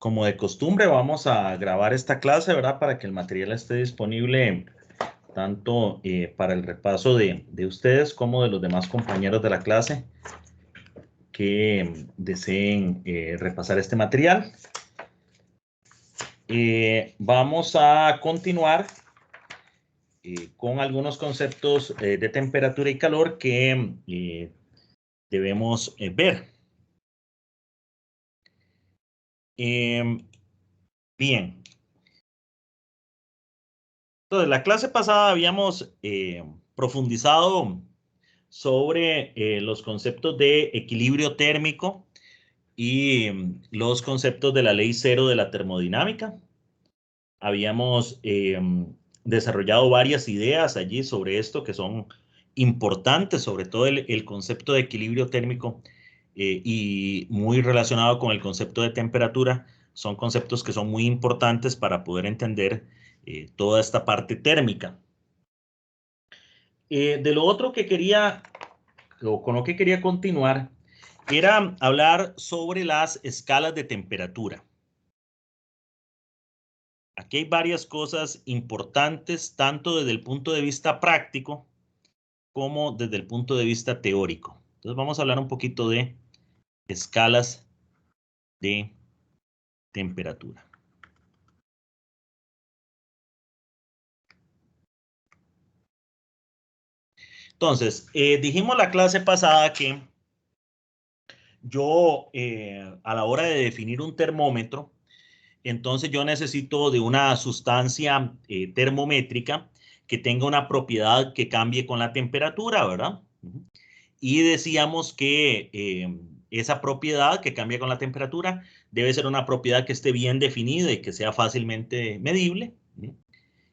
Como de costumbre, vamos a grabar esta clase, ¿verdad? Para que el material esté disponible tanto para el repaso de ustedes como de los demás compañeros de la clase que deseen repasar este material. Vamos a continuar con algunos conceptos de temperatura y calor que debemos ver. Bien. Entonces, la clase pasada habíamos profundizado sobre los conceptos de equilibrio térmico y los conceptos de la ley cero de la termodinámica. Habíamos desarrollado varias ideas allí sobre esto que son importantes, sobre todo el concepto de equilibrio térmico y muy relacionado con el concepto de temperatura. Son conceptos que son muy importantes para poder entender toda esta parte térmica. De lo otro que quería, o con lo que quería continuar, era hablar sobre las escalas de temperatura. Aquí hay varias cosas importantes, tanto desde el punto de vista práctico como desde el punto de vista teórico. Entonces vamos a hablar un poquito de escalas de temperatura. Entonces, dijimos la clase pasada que yo, a la hora de definir un termómetro, entonces yo necesito de una sustancia termométrica que tenga una propiedad que cambie con la temperatura, ¿verdad? Y decíamos que esa propiedad que cambia con la temperatura debe ser una propiedad que esté bien definida y que sea fácilmente medible,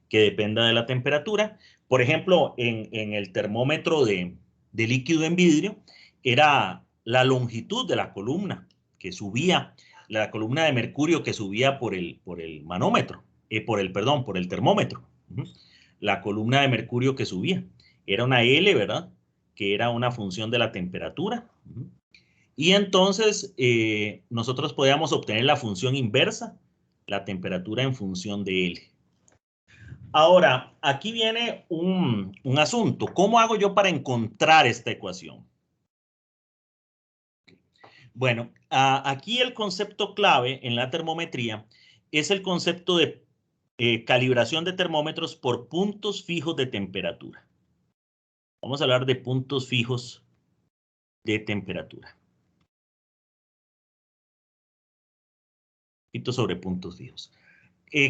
que dependa de la temperatura. Por ejemplo, en el termómetro de líquido en vidrio era la longitud de la columna que subía, la columna de mercurio que subía por el manómetro, por el termómetro. La columna de mercurio que subía. Era una L, ¿verdad? Que era una función de la temperatura. Y entonces nosotros podíamos obtener la función inversa, la temperatura en función de L. Ahora, aquí viene un asunto. ¿Cómo hago yo para encontrar esta ecuación? Bueno, aquí el concepto clave en la termometría es el concepto de calibración de termómetros por puntos fijos de temperatura. Vamos a hablar de puntos fijos de temperatura. Un poquito sobre puntos fijos.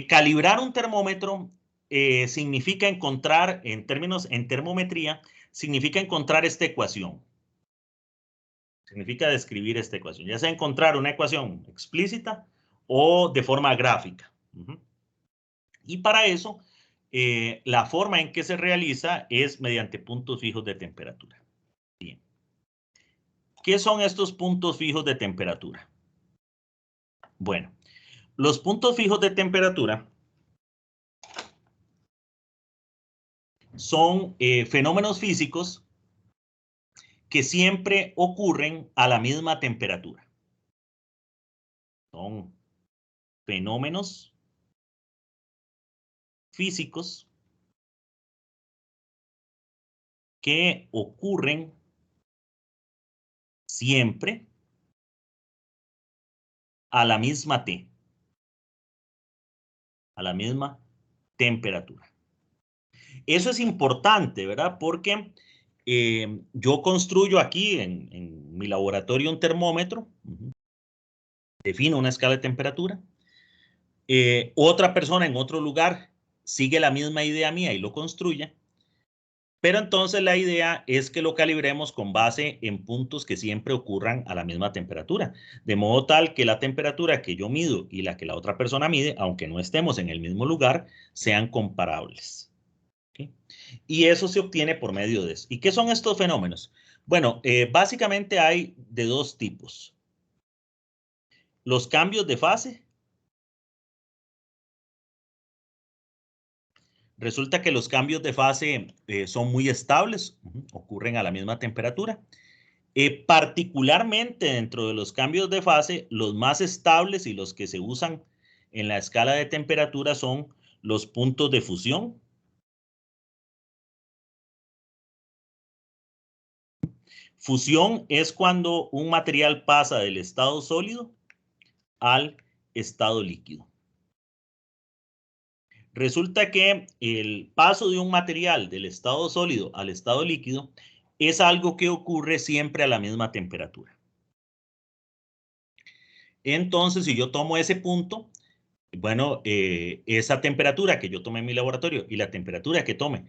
Calibrar un termómetro significa encontrar, en termometría, significa encontrar esta ecuación. Significa describir esta ecuación, ya sea encontrar una ecuación explícita o de forma gráfica. Y para eso, la forma en que se realiza es mediante puntos fijos de temperatura. Bien. ¿Qué son estos puntos fijos de temperatura? Bueno, los puntos fijos de temperatura son fenómenos físicos que siempre ocurren a la misma temperatura. Son fenómenos físicos que ocurren siempre a la misma T, a la misma temperatura. Eso es importante, ¿verdad? Porque yo construyo aquí en mi laboratorio un termómetro, defino una escala de temperatura, otra persona en otro lugar sigue la misma idea mía y lo construye, pero entonces la idea es que lo calibremos con base en puntos que siempre ocurran a la misma temperatura, de modo tal que la temperatura que yo mido y la que la otra persona mide, aunque no estemos en el mismo lugar, sean comparables. ¿Okay? Y eso se obtiene por medio de eso. ¿Y qué son estos fenómenos? Bueno, básicamente hay de dos tipos. Los cambios de fase. Resulta que los cambios de fase son muy estables, ocurren a la misma temperatura. Particularmente dentro de los cambios de fase, los más estables y los que se usan en la escala de temperatura son los puntos de fusión. Fusión es cuando un material pasa del estado sólido al estado líquido. Resulta que el paso de un material del estado sólido al estado líquido es algo que ocurre siempre a la misma temperatura. Entonces, si yo tomo ese punto, bueno, esa temperatura que yo tomé en mi laboratorio y la temperatura que tome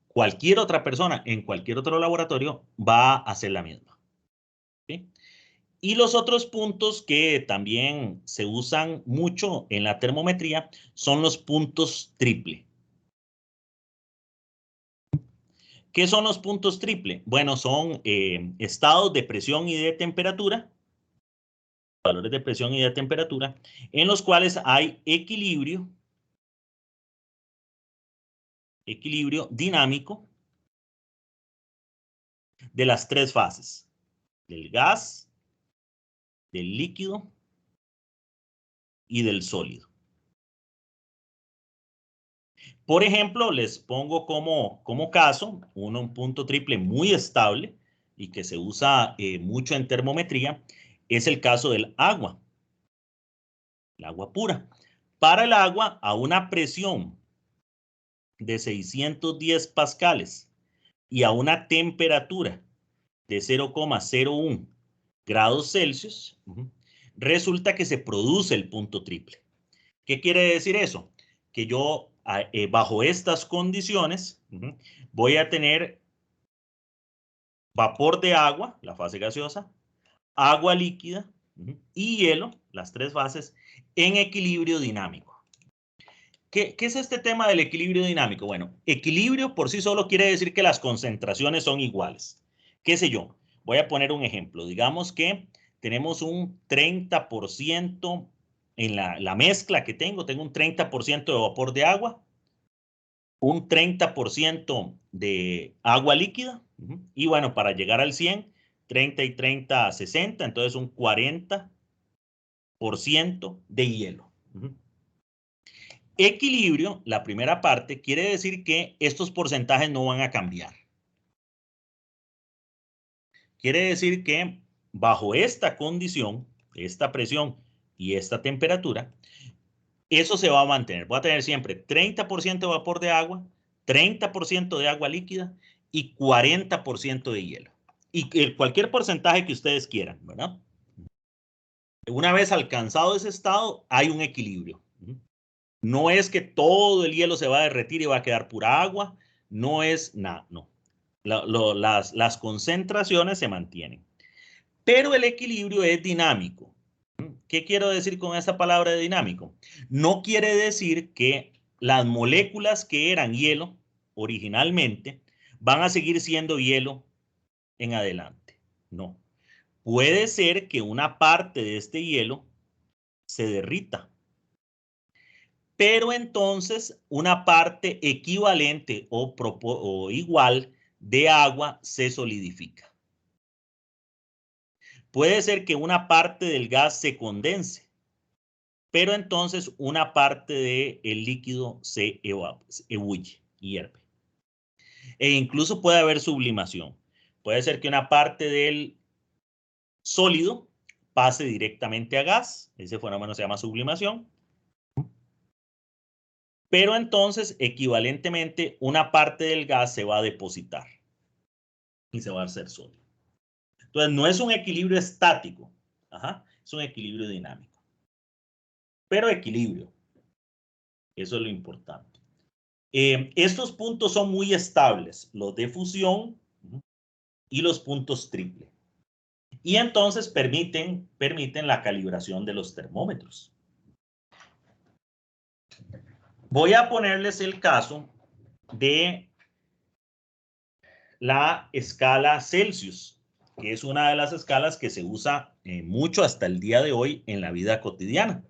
cualquier otra persona en cualquier otro laboratorio va a ser la misma. ¿Sí? Y los otros puntos que también se usan mucho en la termometría son los puntos triple. ¿Qué son los puntos triple? Bueno, son estados de presión y de temperatura, valores de presión y de temperatura, en los cuales hay equilibrio dinámico de las tres fases, del gas, del líquido y del sólido. Por ejemplo, les pongo como caso un punto triple muy estable y que se usa mucho en termometría, es el caso del agua, el agua pura. Para el agua, a una presión de 610 pascales y a una temperatura de 0,01 grados Celsius, resulta que se produce el punto triple. ¿Qué quiere decir eso? Que yo, bajo estas condiciones, voy a tener vapor de agua, la fase gaseosa, agua líquida y hielo, las tres fases, en equilibrio dinámico. ¿Qué es este tema del equilibrio dinámico? Bueno, equilibrio por sí solo quiere decir que las concentraciones son iguales. ¿Qué sé yo? Voy a poner un ejemplo. Digamos que tenemos un 30% en la mezcla que tengo un 30% de vapor de agua, un 30% de agua líquida, y bueno, para llegar al 100, 30 y 30, 60, entonces un 40% de hielo. Equilibrio, la primera parte, quiere decir que estos porcentajes no van a cambiar. Quiere decir que bajo esta condición, esta presión y esta temperatura, eso se va a mantener. Voy a tener siempre 30% de vapor de agua, 30% de agua líquida y 40% de hielo. Y cualquier porcentaje que ustedes quieran, ¿verdad? Una vez alcanzado ese estado, hay un equilibrio. No es que todo el hielo se va a derretir y va a quedar pura agua. No es nada, no. Las concentraciones se mantienen. Pero el equilibrio es dinámico. ¿Qué quiero decir con esa palabra de dinámico? No quiere decir que las moléculas que eran hielo originalmente van a seguir siendo hielo en adelante. No. Puede ser que una parte de este hielo se derrita, pero entonces una parte equivalente o igual de agua se solidifica. Puede ser que una parte del gas se condense, pero entonces una parte del líquido se ebulle, hierve. E incluso puede haber sublimación. Puede ser que una parte del sólido pase directamente a gas. Ese fenómeno se llama sublimación. Pero entonces, equivalentemente, una parte del gas se va a depositar y se va a hacer sólido. Entonces, no es un equilibrio estático, es un equilibrio dinámico. Pero equilibrio, eso es lo importante. Estos puntos son muy estables, los de fusión y los puntos triple. Y entonces permiten la calibración de los termómetros. Voy a ponerles el caso de la escala Celsius, que es una de las escalas que se usa mucho hasta el día de hoy en la vida cotidiana.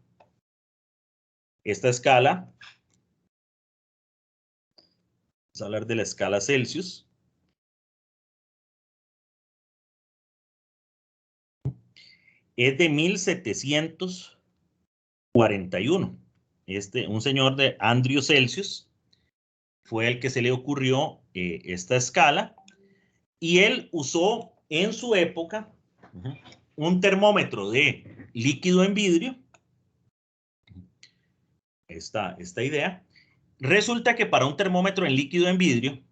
Esta escala, vamos a hablar de la escala Celsius. es de 1741. Un señor de Andrew Celsius fue el que se le ocurrió esta escala, y él usó en su época un termómetro de líquido en vidrio. Esta idea. Resulta que para un termómetro en líquido en vidrio,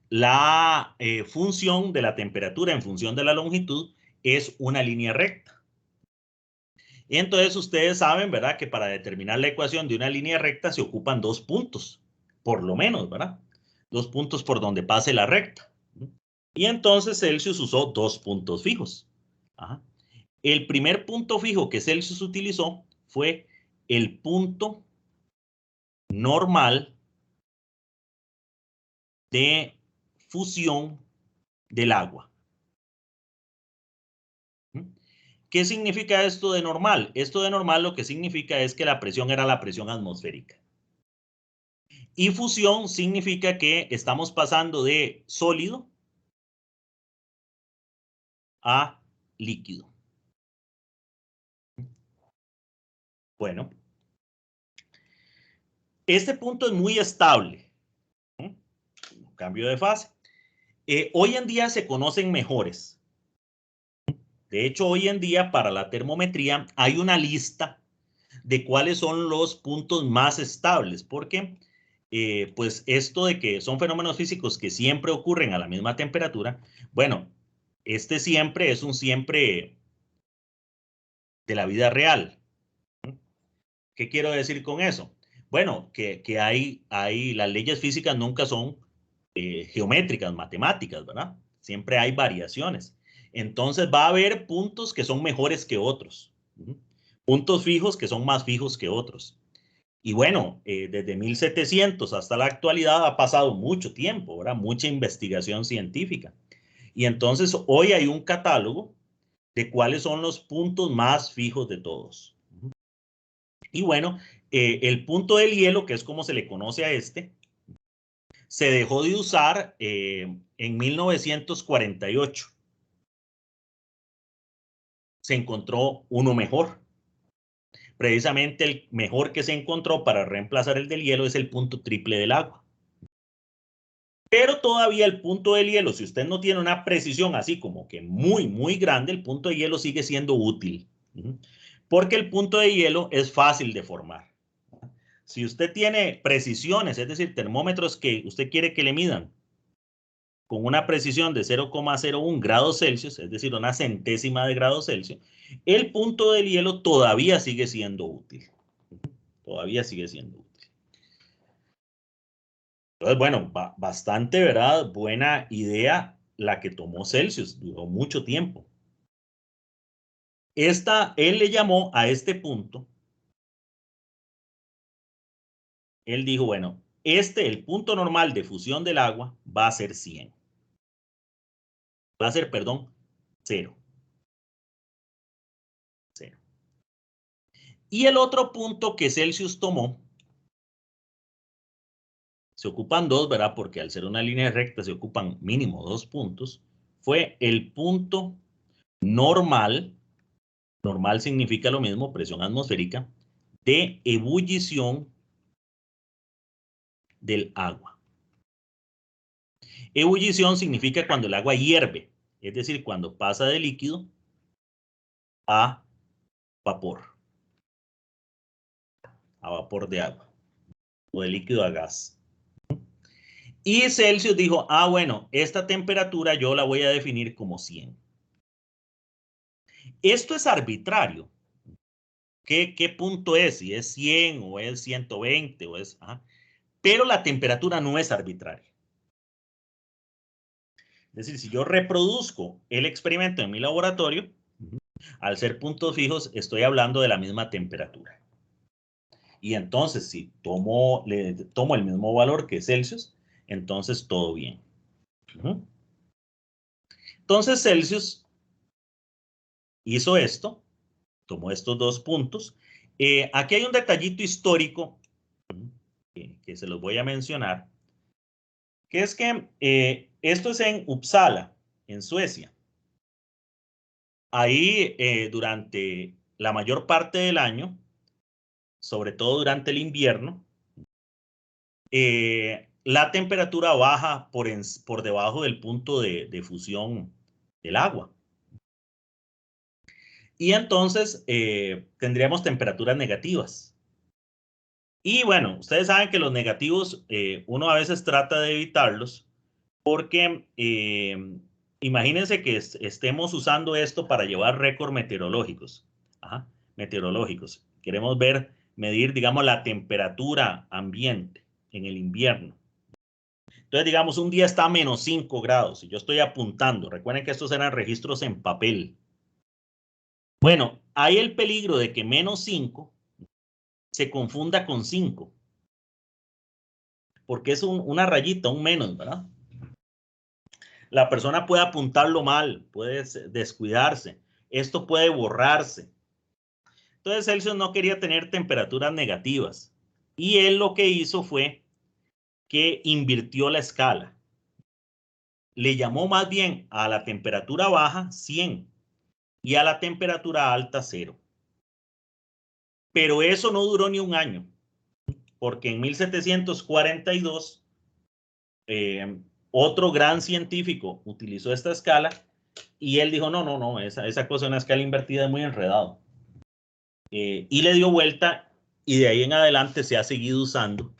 la función de la temperatura en función de la longitud es una línea recta. Y entonces ustedes saben, ¿verdad?, que para determinar la ecuación de una línea recta se ocupan 2 puntos, por lo menos, ¿verdad? 2 puntos por donde pase la recta. Y entonces Celsius usó 2 puntos fijos. Ajá. El primer punto fijo que Celsius utilizó fue el punto normal de fusión del agua. ¿Qué significa esto de normal? Esto de normal lo que significa es que la presión era la presión atmosférica. Y fusión significa que estamos pasando de sólido a líquido. Bueno, este punto es muy estable. Cambio de fase. Hoy en día se conocen mejores. De hecho, hoy en día para la termometría hay una lista de cuáles son los puntos más estables, porque pues esto de que son fenómenos físicos que siempre ocurren a la misma temperatura, bueno, este siempre es un siempre de la vida real. ¿Qué quiero decir con eso? Bueno, que las leyes físicas nunca son geométricas, matemáticas, ¿verdad? Siempre hay variaciones. Entonces va a haber puntos que son mejores que otros. Puntos fijos que son más fijos que otros. Y bueno, desde 1700 hasta la actualidad ha pasado mucho tiempo, ¿verdad? Mucha investigación científica. Y entonces hoy hay un catálogo de cuáles son los puntos más fijos de todos. Y bueno, el punto del hielo, que es como se le conoce a este, se dejó de usar en 1948. Se encontró uno mejor. Precisamente el mejor que se encontró para reemplazar el del hielo es el punto triple del agua. Pero todavía el punto del hielo, si usted no tiene una precisión así como que muy, muy grande, el punto de hielo sigue siendo útil. Porque el punto de hielo es fácil de formar. Si usted tiene precisiones, es decir, termómetros que usted quiere que le midan con una precisión de 0,01 grados Celsius, es decir, una centésima de grado Celsius, el punto del hielo todavía sigue siendo útil. Todavía sigue siendo útil. Entonces, bueno, bastante, ¿verdad? Buena idea la que tomó Celsius, duró mucho tiempo. Él le llamó a este punto, él dijo, bueno, el punto normal de fusión del agua va a ser 100. Va a ser, perdón, 0. 0. Y el otro punto que Celsius tomó, se ocupan 2, ¿verdad? Porque al ser una línea recta se ocupan mínimo 2 puntos, fue el punto normal. Normal significa lo mismo, presión atmosférica, de ebullición del agua. Ebullición significa cuando el agua hierve, es decir, cuando pasa de líquido a vapor de agua, o de líquido a gas. Y Celsius dijo, bueno, esta temperatura yo la voy a definir como 100. Esto es arbitrario. ¿Qué punto es? Si es 100 o es 120 o es... Pero la temperatura no es arbitraria. Es decir, si yo reproduzco el experimento en mi laboratorio, al ser puntos fijos, estoy hablando de la misma temperatura. Y entonces, si tomo el mismo valor que Celsius, entonces todo bien. Entonces Celsius hizo esto, tomó estos 2 puntos. Aquí hay un detallito histórico que se los voy a mencionar, que es que esto es en Uppsala, en Suecia. ahí durante la mayor parte del año, sobre todo durante el invierno, la temperatura baja por debajo del punto de fusión del agua. Y entonces tendríamos temperaturas negativas. Y bueno, ustedes saben que los negativos uno a veces trata de evitarlos porque imagínense que estemos usando esto para llevar récords meteorológicos. Ajá, meteorológicos. Queremos medir, digamos, la temperatura ambiente en el invierno. Entonces, digamos, un día está a menos 5 grados y yo estoy apuntando. Recuerden que estos eran registros en papel. Bueno, hay el peligro de que menos 5 se confunda con 5. Porque es una rayita, un menos, ¿verdad? La persona puede apuntarlo mal, puede descuidarse. Esto puede borrarse. Entonces Celsius no quería tener temperaturas negativas. Y él lo que hizo fue que invirtió la escala. Le llamó más bien a la temperatura baja 100 y a la temperatura alta 0. Pero eso no duró ni un año, porque en 1742 otro gran científico utilizó esta escala y él dijo, no, esa cosa de una escala invertida es muy enredado. Y le dio vuelta y de ahí en adelante se ha seguido usando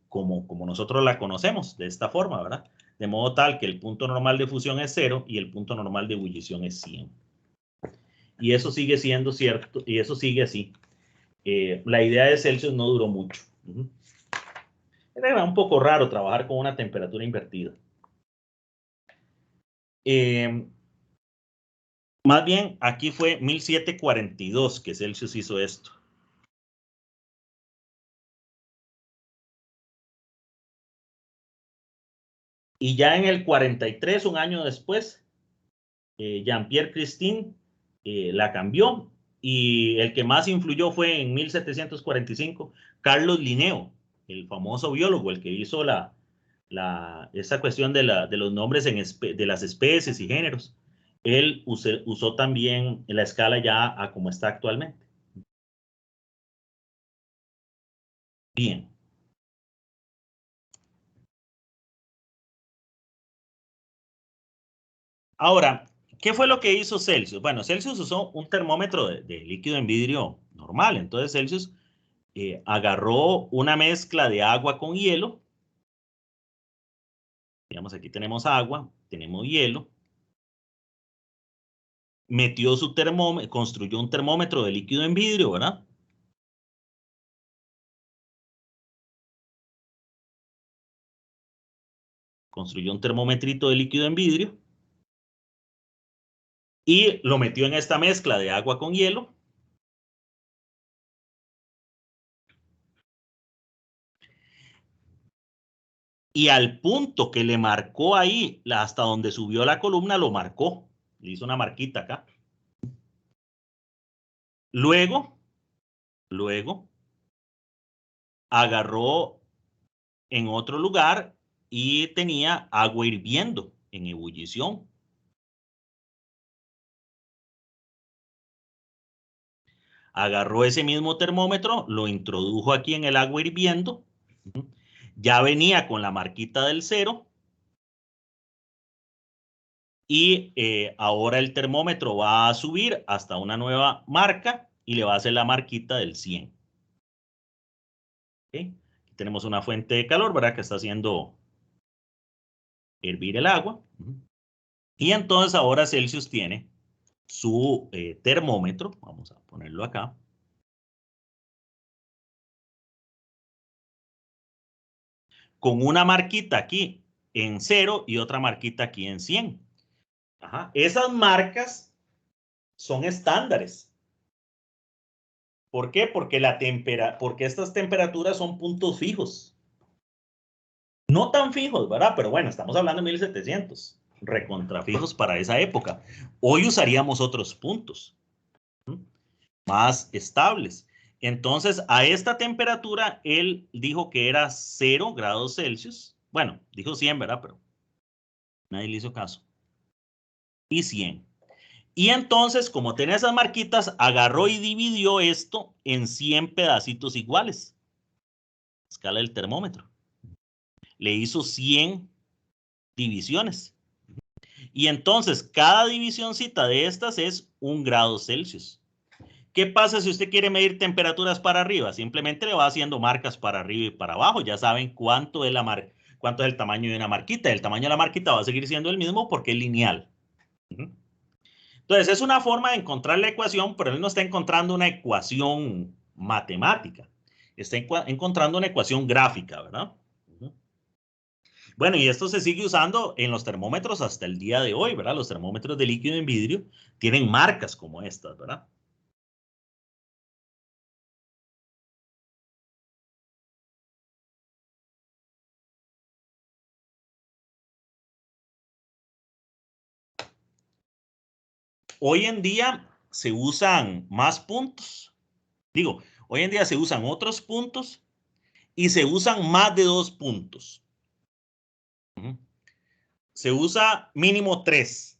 como nosotros la conocemos, de esta forma, ¿verdad? De modo tal que el punto normal de fusión es 0 y el punto normal de ebullición es 100. Y eso sigue siendo cierto, y eso sigue así. La idea de Celsius no duró mucho. Era un poco raro trabajar con una temperatura invertida. Más bien, aquí fue 1742 que Celsius hizo esto. Y ya en el 43, un año después, Jean-Pierre Christine la cambió y el que más influyó fue en 1745, Carlos Linneo, el famoso biólogo, el que hizo esa cuestión de los nombres de las especies y géneros. Él usó también la escala ya a como está actualmente. Bien. Ahora, ¿qué fue lo que hizo Celsius? Bueno, Celsius usó un termómetro de líquido en vidrio normal. Entonces Celsius agarró una mezcla de agua con hielo. Digamos, aquí tenemos agua, tenemos hielo. Metió su termómetro, construyó un termómetro de líquido en vidrio, ¿verdad? Construyó un termometrito de líquido en vidrio. Y lo metió en esta mezcla de agua con hielo. Y al punto que le marcó ahí, hasta donde subió la columna, lo marcó. Le hizo una marquita acá. Luego, agarró en otro lugar y tenía agua hirviendo en ebullición. Agarró ese mismo termómetro, lo introdujo aquí en el agua hirviendo. Ya venía con la marquita del 0. Y ahora el termómetro va a subir hasta una nueva marca y le va a hacer la marquita del 100. ¿Okay? Aquí tenemos una fuente de calor, ¿verdad? Que está haciendo hervir el agua. Y entonces ahora Celsius tiene su termómetro. Vamos a ponerlo acá. Con una marquita aquí en 0 y otra marquita aquí en 100. Ajá. Esas marcas son estándares. ¿Por qué? Porque estas temperaturas son puntos fijos. No tan fijos, ¿verdad? Pero bueno, estamos hablando de 1700. Recontrafijos para esa época. Hoy usaríamos otros puntos más estables. Entonces, a esta temperatura, él dijo que era 0 grados Celsius. Bueno, dijo 100, ¿verdad? Pero nadie le hizo caso. Y 100. Y entonces, como tiene esas marquitas, agarró y dividió esto en 100 pedacitos iguales. Escala del termómetro. Le hizo 100 divisiones. Y entonces, cada divisioncita de estas es 1 grado Celsius. ¿Qué pasa si usted quiere medir temperaturas para arriba? Simplemente le va haciendo marcas para arriba y para abajo. Ya saben cuánto es el tamaño de una marquita. El tamaño de la marquita va a seguir siendo el mismo porque es lineal. Entonces, es una forma de encontrar la ecuación, pero él no está encontrando una ecuación matemática. Está encontrando una ecuación gráfica, ¿verdad? Bueno, y esto se sigue usando en los termómetros hasta el día de hoy, ¿verdad? Los termómetros de líquido en vidrio tienen marcas como estas, ¿verdad? Hoy en día se usan más puntos. Digo, hoy en día se usan otros puntos y se usan más de 2 puntos. Se usa mínimo 3.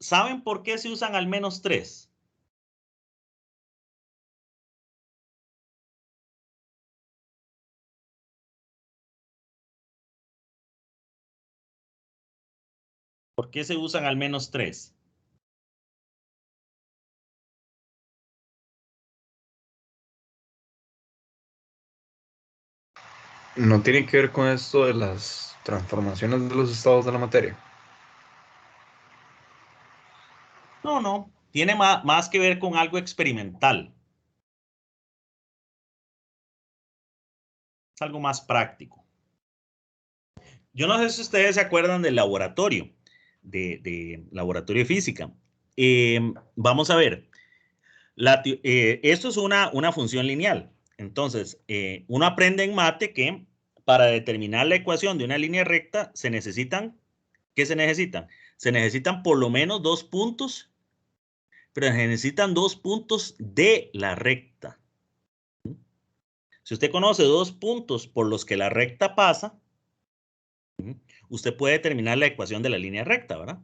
¿Saben por qué se usan al menos 3? ¿Por qué se usan al menos 3? No tiene que ver con esto de las transformaciones de los estados de la materia. No, no. Tiene más que ver con algo experimental. Es algo más práctico. Yo no sé si ustedes se acuerdan del laboratorio, de laboratorio de física. Vamos a ver. Esto es una función lineal. Entonces, uno aprende en mate que para determinar la ecuación de una línea recta se necesitan, ¿qué se necesitan? Se necesitan por lo menos 2 puntos, pero se necesitan 2 puntos de la recta. Si usted conoce 2 puntos por los que la recta pasa, usted puede determinar la ecuación de la línea recta, ¿verdad?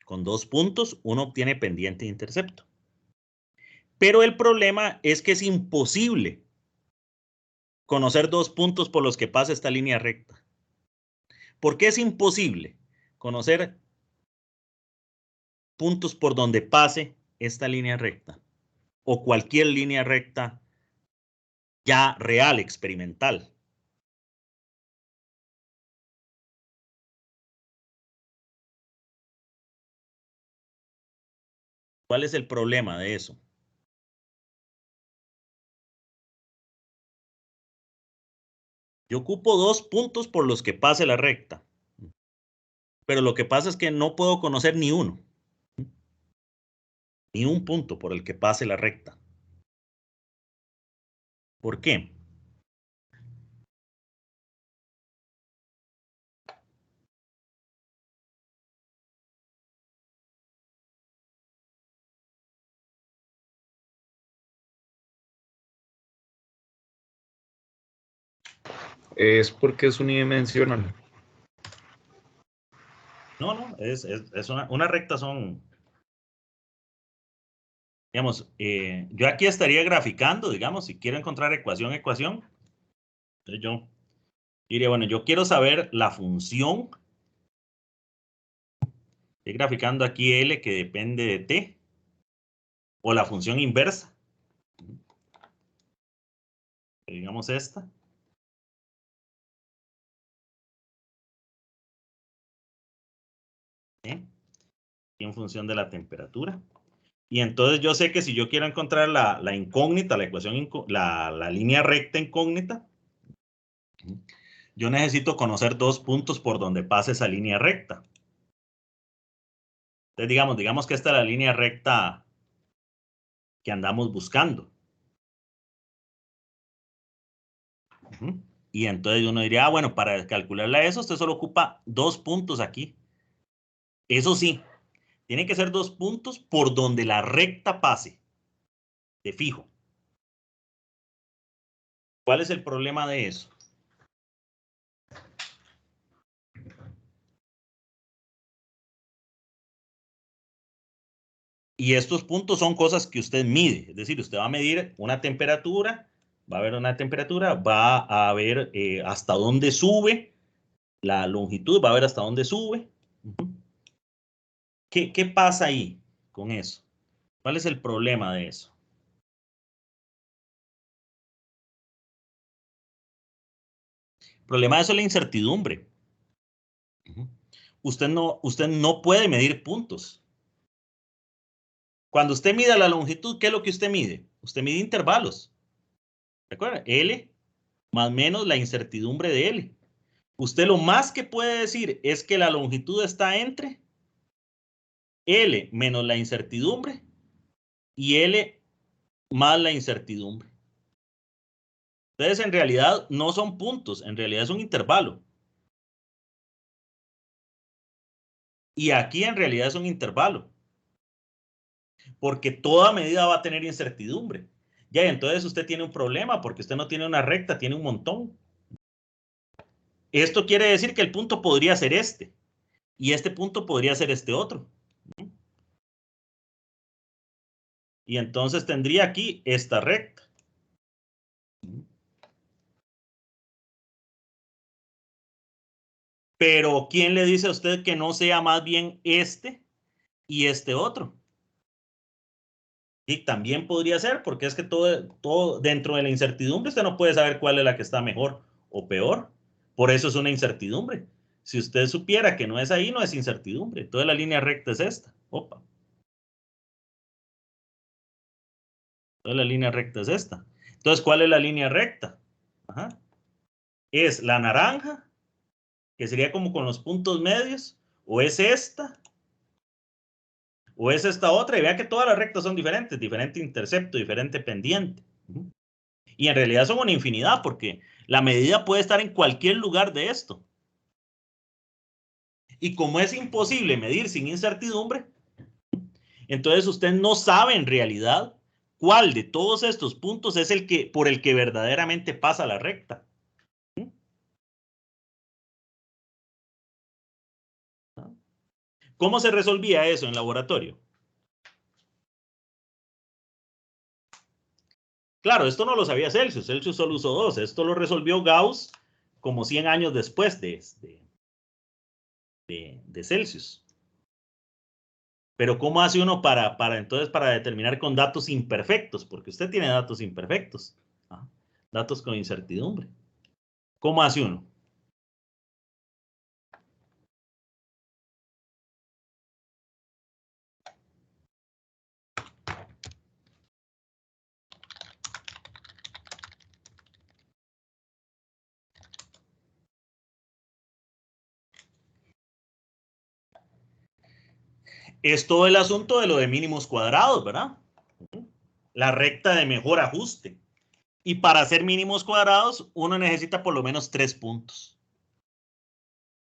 Con 2 puntos uno obtiene pendiente e intercepto. Pero el problema es que es imposible conocer 2 puntos por los que pasa esta línea recta. ¿Por qué es imposible conocer puntos por donde pase esta línea recta? O cualquier línea recta ya real, experimental. ¿Cuál es el problema de eso? Yo ocupo 2 puntos por los que pase la recta. Pero lo que pasa es que no puedo conocer ni uno. Ni un punto por el que pase la recta. ¿Por qué? Es porque es unidimensional. No, no, es una recta son, digamos, yo aquí estaría graficando, digamos, si quiero encontrar ecuación. Entonces yo diría, bueno, yo quiero saber la función. Estoy graficando aquí L que depende de T. O la función inversa. Digamos esta. En función de la temperatura. Y entonces yo sé que si yo quiero encontrar la incógnita, la ecuación, la línea recta incógnita, yo necesito conocer 2 puntos por donde pase esa línea recta. Entonces digamos que esta es la línea recta que andamos buscando. Y entonces uno diría, bueno, para calcularla eso, usted solo ocupa 2 puntos aquí. Eso sí, tiene que ser 2 puntos por donde la recta pase, de fijo. ¿Cuál es el problema de eso? Y estos puntos son cosas que usted mide. Es decir, usted va a medir una temperatura, va a ver una temperatura, va a ver hasta dónde sube la longitud, va a ver hasta dónde sube. ¿Qué pasa ahí con eso? ¿Cuál es el problema de eso? El problema de eso es la incertidumbre. Usted no puede medir puntos. Cuando usted mide la longitud, ¿qué es lo que usted mide? Usted mide intervalos. ¿De acuerdo? L más menos la incertidumbre de L. Usted lo más que puede decir es que la longitud está entre L menos la incertidumbre y L más la incertidumbre. Entonces, en realidad, no son puntos, en realidad es un intervalo. Y aquí en realidad es un intervalo. Porque toda medida va a tener incertidumbre. Ya, entonces usted tiene un problema porque usted no tiene una recta, tiene un montón. Esto quiere decir que el punto podría ser este. Y este punto podría ser este otro. Y entonces tendría aquí esta recta. Pero ¿quién le dice a usted que no sea más bien este y este otro? Y también podría ser, porque es que todo dentro de la incertidumbre usted no puede saber cuál es la que está mejor o peor. Por eso es una incertidumbre. Si usted supiera que no es ahí, no es incertidumbre. Entonces la línea recta es esta. Opa. Entonces la línea recta es esta. Entonces, ¿cuál es la línea recta? Ajá. Es la naranja, que sería como con los puntos medios, o es esta, o es esta otra, y vea que todas las rectas son diferentes, diferente intercepto, diferente pendiente. Y en realidad son una infinidad, porque la medida puede estar en cualquier lugar de esto. Y como es imposible medir sin incertidumbre, entonces usted no sabe en realidad cuál de todos estos puntos es el que por el que verdaderamente pasa la recta. ¿Cómo se resolvía eso en laboratorio? Claro, esto no lo sabía Celsius. Celsius solo usó dos. Esto lo resolvió Gauss como 100 años después de Celsius. Pero ¿cómo hace uno entonces para determinar con datos imperfectos? Porque usted tiene datos imperfectos. ¿Ah? Datos con incertidumbre. ¿Cómo hace uno? Es todo el asunto de lo de mínimos cuadrados, ¿verdad? La recta de mejor ajuste. Y para hacer mínimos cuadrados, uno necesita por lo menos 3 puntos.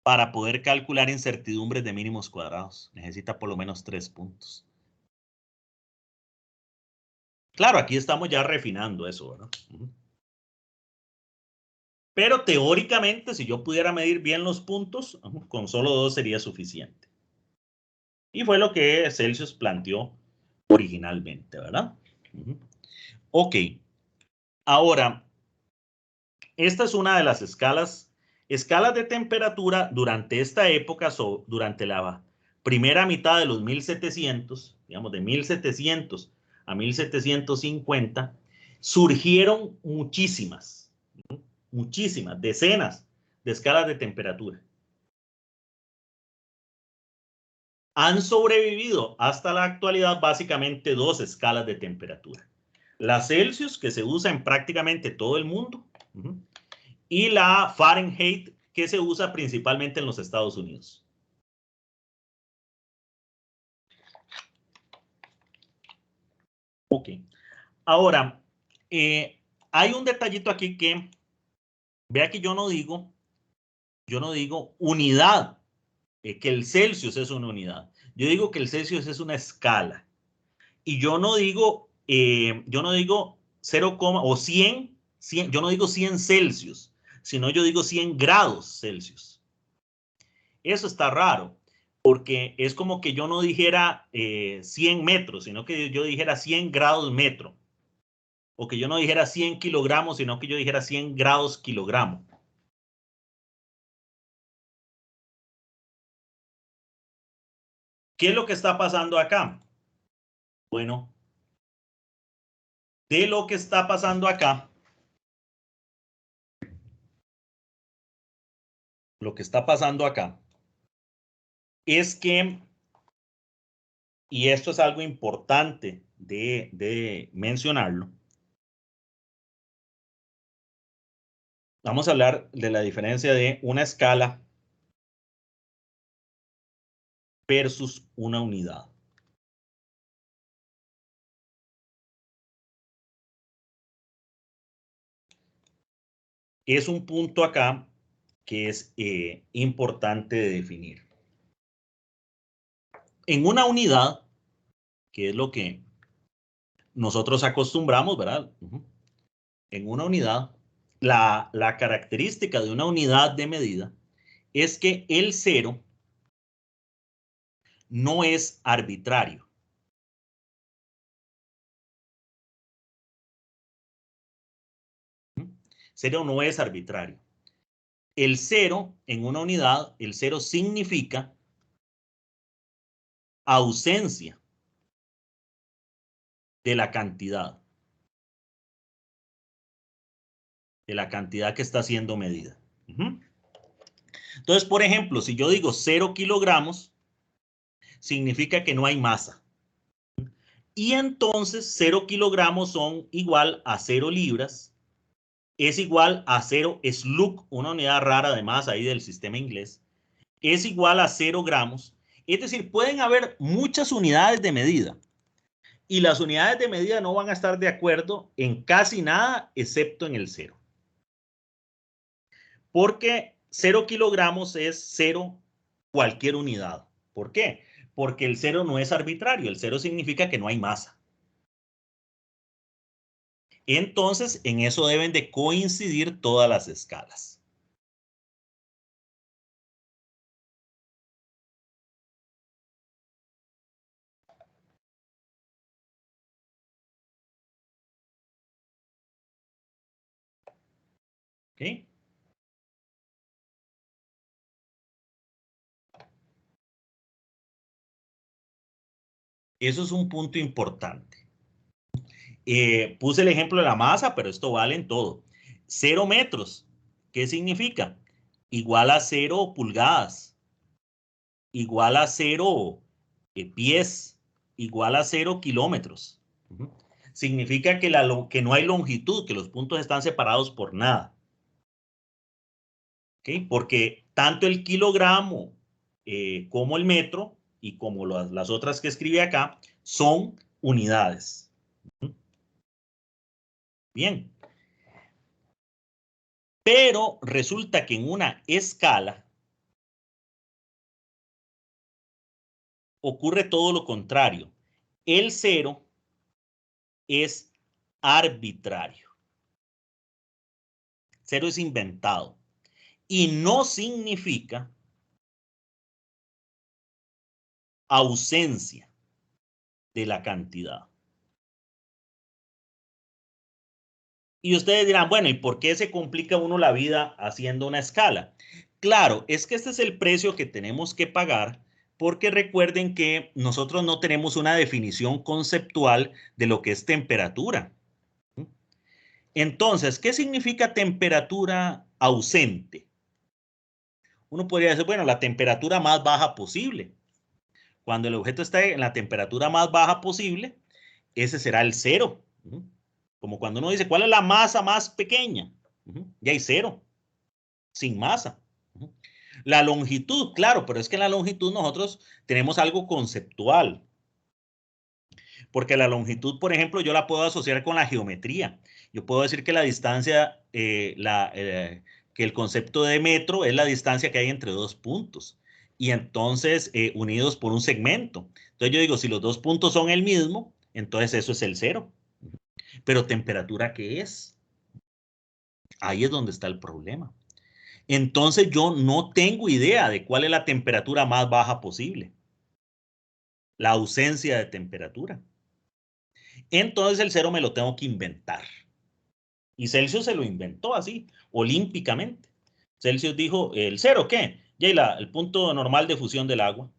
Para poder calcular incertidumbres de mínimos cuadrados, necesita por lo menos 3 puntos. Claro, aquí estamos ya refinando eso, ¿verdad? Pero teóricamente, si yo pudiera medir bien los puntos, con solo 2 sería suficiente. Y fue lo que Celsius planteó originalmente, ¿verdad? Ok. Ahora, esta es una de las escalas de temperatura durante esta época, durante la primera mitad de los 1700, digamos de 1700 a 1750, surgieron muchísimas, decenas de escalas de temperatura. Han sobrevivido hasta la actualidad básicamente 2 escalas de temperatura. La Celsius, que se usa en prácticamente todo el mundo, y la Fahrenheit, que se usa principalmente en los Estados Unidos. Ok. Ahora, hay un detallito aquí que, vea que yo no digo unidad, que el Celsius es una unidad. Yo digo que el Celsius es una escala. Y yo no digo 0, o 100, yo no digo 100 Celsius, sino yo digo 100 grados Celsius. Eso está raro, porque es como que yo no dijera 100 metros, sino que yo dijera 100 grados metro. O que yo no dijera 100 kilogramos, sino que yo dijera 100 grados kilogramo. ¿Qué es lo que está pasando acá? Bueno, de lo que está pasando acá, lo que está pasando acá es que, y esto es algo importante de mencionarlo, vamos a hablar de la diferencia de una escala versus una unidad. Es un punto acá que es importante de definir. En una unidad, que es lo que nosotros acostumbramos, ¿verdad? En una unidad, la característica de una unidad de medida es que el cero no es arbitrario. Cero no es arbitrario. El cero en una unidad, el cero significa ausencia de la cantidad que está siendo medida. Entonces, por ejemplo, si yo digo 0 kilogramos, significa que no hay masa. Y entonces 0 kilogramos son igual a 0 libras, es igual a 0 slug, una unidad rara de masa ahí del sistema inglés, es igual a 0 gramos. Es decir, pueden haber muchas unidades de medida y las unidades de medida no van a estar de acuerdo en casi nada excepto en el cero. Porque 0 kilogramos es 0 cualquier unidad. ¿Por qué? Porque el cero no es arbitrario, el cero significa que no hay masa. Entonces, en eso deben de coincidir todas las escalas. ¿Ok? Eso es un punto importante. Puse el ejemplo de la masa, pero esto vale en todo. 0 metros, ¿qué significa? Igual a 0 pulgadas, igual a 0 pies, igual a 0 kilómetros. Significa que no hay longitud, que los puntos están separados por nada. ¿Okay? Porque tanto el kilogramo como el metro y como las otras que escribe acá son unidades. Bien. Pero resulta que en una escala ocurre todo lo contrario. El cero es arbitrario. Cero es inventado. Y no significa ausencia de la cantidad. Y ustedes dirán, bueno, ¿y por qué se complica uno la vida haciendo una escala? Claro, es que este es el precio que tenemos que pagar porque recuerden que nosotros no tenemos una definición conceptual de lo que es temperatura. Entonces, ¿qué significa temperatura ausente? Uno podría decir, bueno, la temperatura más baja posible. Cuando el objeto está en la temperatura más baja posible, ese será el cero. Como cuando uno dice, ¿cuál es la masa más pequeña? Ya hay cero, sin masa. La longitud, claro, pero es que en la longitud nosotros tenemos algo conceptual. Porque la longitud, por ejemplo, yo la puedo asociar con la geometría. Yo puedo decir que la distancia, que el concepto de metro es la distancia que hay entre dos puntos. Y entonces, unidos por un segmento. Entonces yo digo, si los dos puntos son el mismo, entonces eso es el cero. Pero temperatura, ¿qué es? Ahí es donde está el problema. entonces yo no tengo idea de cuál es la temperatura más baja posible. La ausencia de temperatura. Entonces el cero me lo tengo que inventar. Y Celsius se lo inventó así, olímpicamente. Celsius dijo, ¿el cero qué? Ya, el punto normal de fusión del agua.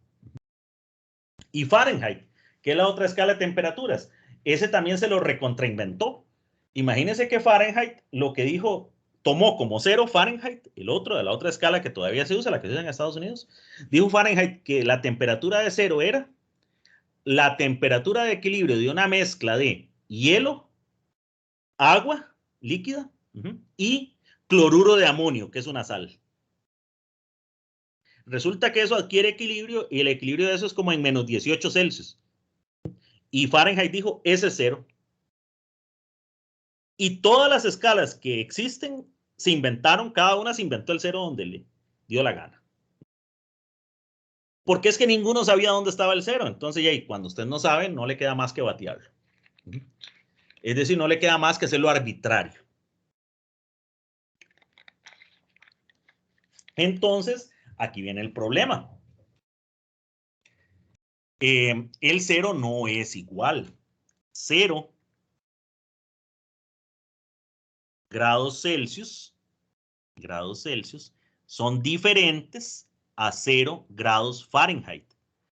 Y Fahrenheit, que es la otra escala de temperaturas, ese también se lo recontrainventó. Imagínense que Fahrenheit lo que dijo, tomó como cero Fahrenheit, el otro de la otra escala que todavía se usa, la que se usa en Estados Unidos, dijo Fahrenheit que la temperatura de cero era la temperatura de equilibrio de una mezcla de hielo, agua líquida y cloruro de amonio, que es una sal. Resulta que eso adquiere equilibrio y el equilibrio de eso es como en menos 18 Celsius. Y Fahrenheit dijo, ese es cero. Y todas las escalas que existen se inventaron, cada una se inventó el cero donde le dio la gana. Porque es que ninguno sabía dónde estaba el cero. Entonces, ya, cuando usted no sabe, no le queda más que batearlo. Es decir, no le queda más que hacerlo arbitrario. Entonces, aquí viene el problema. El cero no es igual. 0 grados Celsius son diferentes a 0 grados Fahrenheit,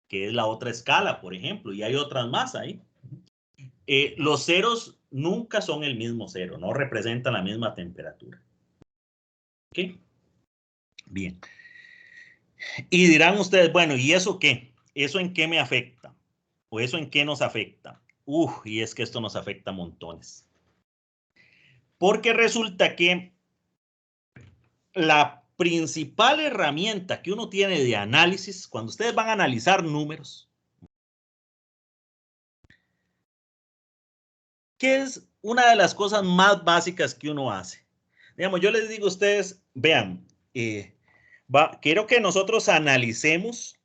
que es la otra escala, por ejemplo, y hay otras más ahí. Los ceros nunca son el mismo cero, no representan la misma temperatura. ¿Ok? Bien. Y dirán ustedes, bueno, ¿y eso qué? ¿Eso en qué me afecta? ¿O eso en qué nos afecta? Y es que esto nos afecta montones. Porque resulta que la principal herramienta que uno tiene de análisis, cuando ustedes van a analizar números, ¿qué es una de las cosas más básicas que uno hace? Digamos, yo les digo a ustedes, vean, quiero que nosotros analicemos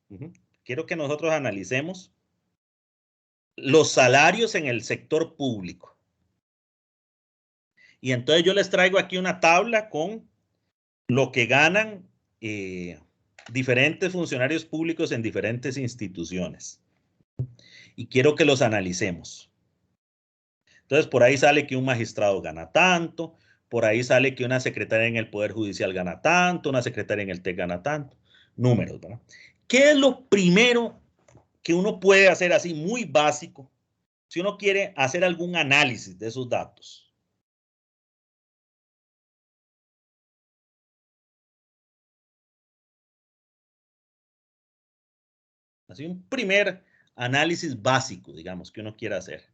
los salarios en el sector público. Y entonces yo les traigo aquí una tabla con lo que ganan diferentes funcionarios públicos en diferentes instituciones. Y quiero que los analicemos. Entonces, por ahí sale que un magistrado gana tanto, por ahí sale que una secretaria en el Poder Judicial gana tanto, una secretaria en el TEC gana tanto. Números, ¿verdad? ¿Qué es lo primero que uno puede hacer así muy básico si uno quiere hacer algún análisis de esos datos? Así un primer análisis básico, digamos, que uno quiera hacer.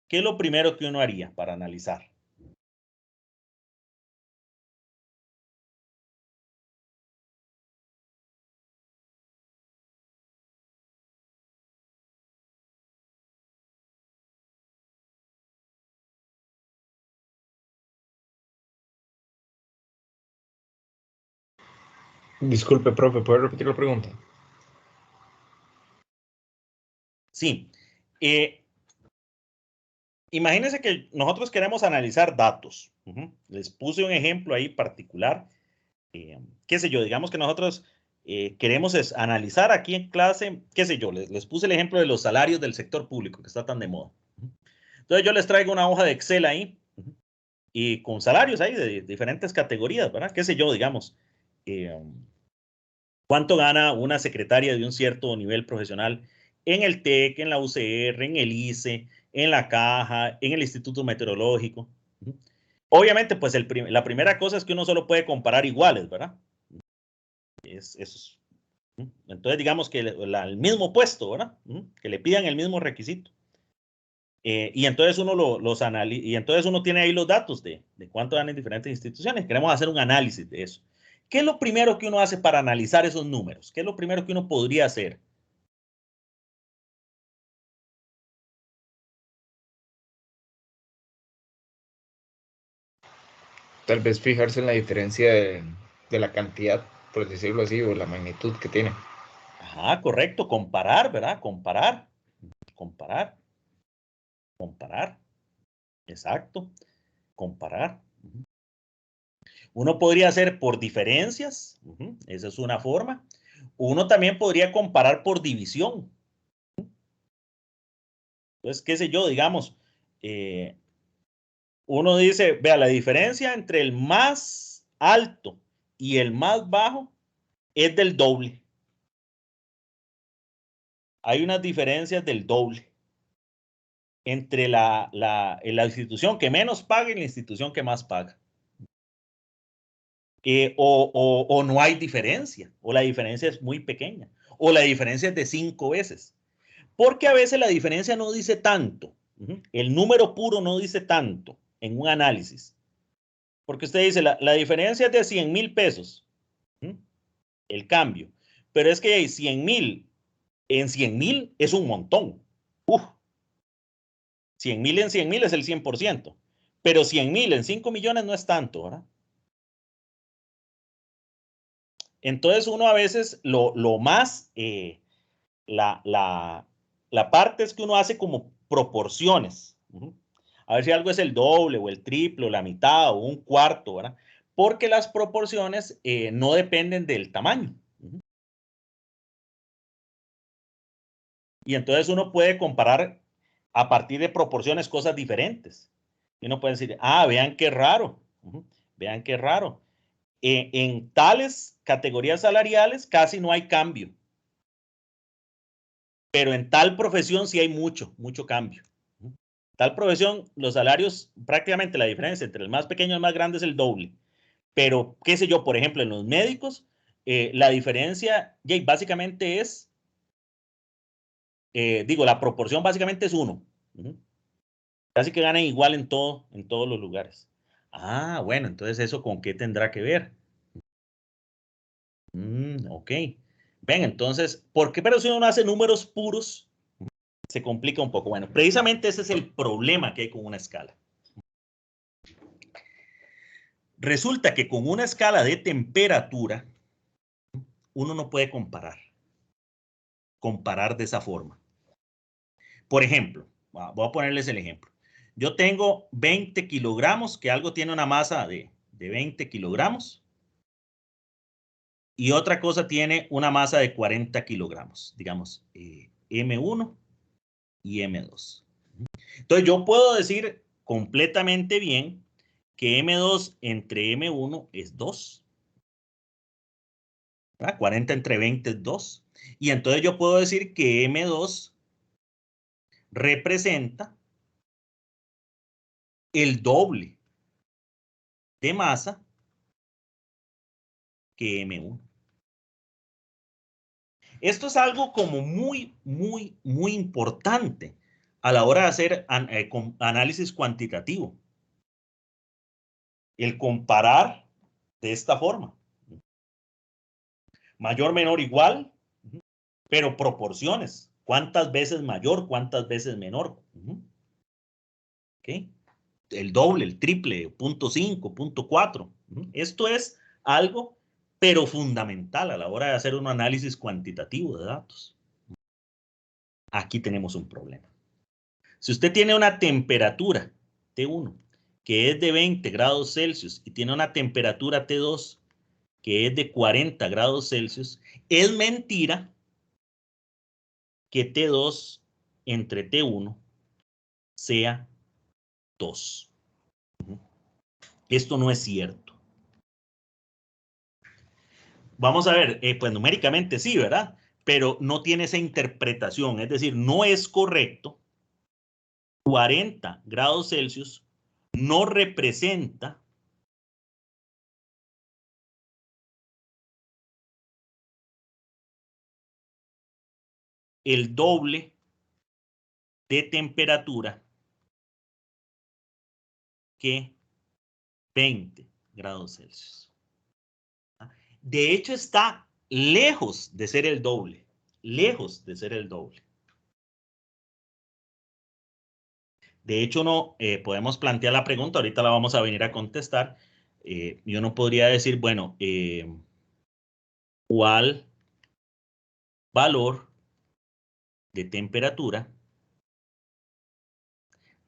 ¿Qué es lo primero que uno haría para analizar? Disculpe, profe, ¿puede repetir la pregunta? Sí. Imagínense que nosotros queremos analizar datos. Les puse un ejemplo ahí particular. Qué sé yo, digamos que nosotros queremos analizar aquí en clase, qué sé yo, les puse el ejemplo de los salarios del sector público, que está tan de moda. Entonces yo les traigo una hoja de Excel ahí y con salarios ahí de diferentes categorías, ¿verdad? Qué sé yo, digamos, cuánto gana una secretaria de un cierto nivel profesional en el TEC, en la UCR, en el ICE, en la Caja, en el Instituto Meteorológico. Obviamente, pues la primera cosa es que uno solo puede comparar iguales, ¿verdad? Entonces, digamos que el mismo puesto, ¿verdad? Que le pidan el mismo requisito. Y entonces uno los analiza, y entonces uno tiene ahí los datos de cuánto dan en diferentes instituciones. Queremos hacer un análisis de eso. ¿Qué es lo primero que uno hace para analizar esos números? ¿Qué es lo primero que uno podría hacer? Tal vez fijarse en la diferencia de la cantidad. por decirlo así, o la magnitud que tiene. Ajá, correcto, comparar, ¿verdad? Comparar, comparar, comparar, exacto, comparar. Uno podría hacer por diferencias, esa es una forma. Uno también podría comparar por división. Entonces, qué sé yo, digamos, uno dice, vea, la diferencia entre el más alto y el más bajo es del doble. Hay unas diferencias del doble entre la institución que menos paga y la institución que más paga. O no hay diferencia, o la diferencia es muy pequeña, o la diferencia es de 5 veces. Porque a veces la diferencia no dice tanto, el número puro no dice tanto en un análisis. Porque usted dice, la diferencia es de 100,000 pesos, el cambio. Pero es que 100,000 en 100,000 es un montón. 100,000 en 100,000 es el 100%. Pero 100,000 en 5 millones no es tanto, ¿verdad? Entonces uno a veces lo más, la parte es que uno hace como proporciones. A ver si algo es el doble o el triple o la mitad o un cuarto, ¿verdad? Porque las proporciones no dependen del tamaño. Y entonces uno puede comparar a partir de proporciones cosas diferentes. Y uno puede decir, ah, vean qué raro. Vean qué raro. En tales categorías salariales casi no hay cambio. Pero en tal profesión sí hay mucho, mucho cambio. Tal profesión, los salarios, prácticamente la diferencia entre el más pequeño y el más grande es el doble. Pero, qué sé yo, por ejemplo, en los médicos, la diferencia, básicamente es, digo, la proporción básicamente es 1. Casi que ganan igual en todos los lugares. Ah, bueno, entonces eso con qué tendrá que ver. Ok. Ven, entonces, ¿por qué? Pero si uno hace números puros, se complica un poco. Bueno, precisamente ese es el problema que hay con una escala. Resulta que con una escala de temperatura, uno no puede comparar de esa forma. Por ejemplo, voy a ponerles el ejemplo. Yo tengo 20 kilogramos, que algo tiene una masa de 20 kilogramos, y otra cosa tiene una masa de 40 kilogramos, digamos, M1 y M2. Entonces yo puedo decir completamente bien que M2 entre M1 es 2. 40 entre 20 es 2. Y entonces yo puedo decir que M2 representa el doble de masa que M1. Esto es algo como muy, muy, muy importante a la hora de hacer análisis cuantitativo. El comparar de esta forma. Mayor, menor, igual, pero proporciones. ¿Cuántas veces mayor? ¿Cuántas veces menor? ¿Okay? El doble, el triple, 0.5, 0.4. Esto es algo, pero fundamental a la hora de hacer un análisis cuantitativo de datos. Aquí tenemos un problema. Si usted tiene una temperatura T1 que es de 20 grados Celsius y tiene una temperatura T2 que es de 40 grados Celsius, es mentira que T2 entre T1 sea 2. Esto no es cierto. Vamos a ver, pues numéricamente sí, ¿verdad? Pero no tiene esa interpretación, es decir, no es correcto. 40 grados Celsius no representa el doble de temperatura que 20 grados Celsius. De hecho, está lejos de ser el doble, lejos de ser el doble. De hecho, no podemos plantear la pregunta, ahorita la vamos a venir a contestar. Yo no podría decir, bueno, cuál valor de temperatura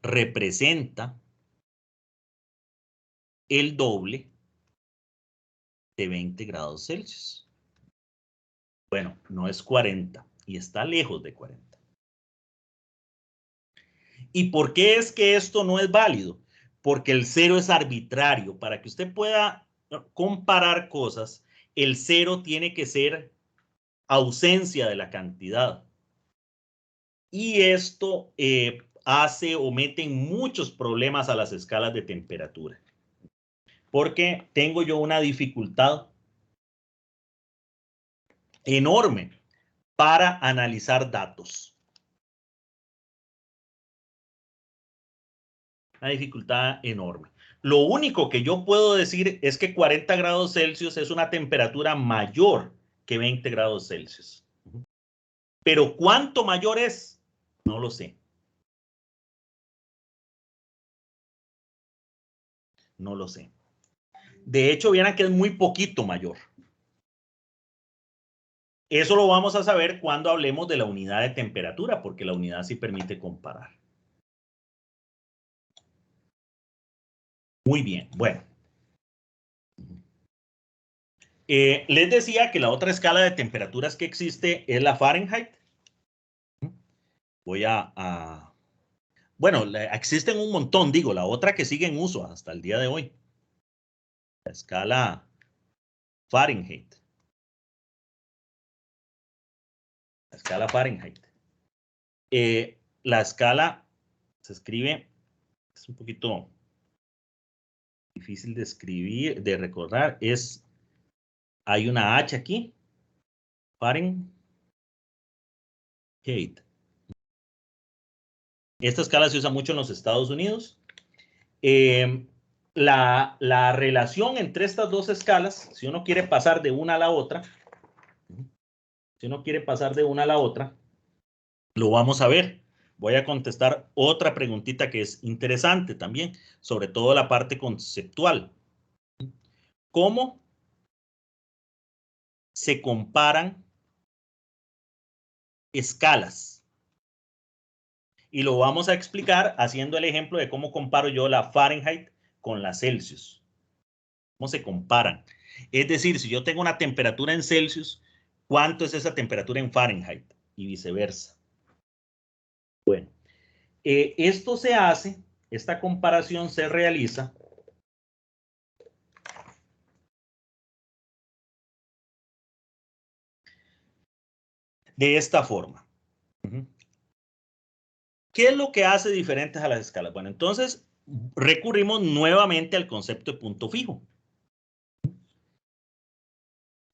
representa el doble de 20 grados Celsius. Bueno, no es 40 y está lejos de 40. ¿Y por qué es que esto no es válido? Porque el cero es arbitrario. Para que usted pueda comparar cosas, el cero tiene que ser ausencia de la cantidad. Y esto hace o mete en muchos problemas a las escalas de temperatura. Porque tengo yo una dificultad enorme para analizar datos. Una dificultad enorme. Lo único que yo puedo decir es que 40 grados Celsius es una temperatura mayor que 20 grados Celsius. Pero ¿cuánto mayor es? No lo sé. No lo sé. De hecho, vieran que es muy poquito mayor. Eso lo vamos a saber cuando hablemos de la unidad de temperatura, porque la unidad sí permite comparar. Muy bien, bueno. Les decía que la otra escala de temperaturas que existe es la Fahrenheit. Voy bueno, existen un montón, digo, la otra que sigue en uso hasta el día de hoy. La escala Fahrenheit. La escala Fahrenheit. La escala se escribe, es un poquito difícil de escribir, de recordar, hay una H aquí, Fahrenheit. Esta escala se usa mucho en los Estados Unidos. La relación entre estas dos escalas, si uno quiere pasar de una a la otra, lo vamos a ver. Voy a contestar otra preguntita que es interesante también, sobre todo la parte conceptual. ¿Cómo se comparan escalas? Y lo vamos a explicar haciendo el ejemplo de cómo comparo yo la Fahrenheit con la Celsius. ¿Cómo se comparan? Es decir, si yo tengo una temperatura en Celsius, ¿cuánto es esa temperatura en Fahrenheit? Y viceversa. Bueno, esto se hace, esta comparación se realiza de esta forma. ¿Qué es lo que hace diferentes a las escalas? Bueno, entonces recurrimos nuevamente al concepto de punto fijo.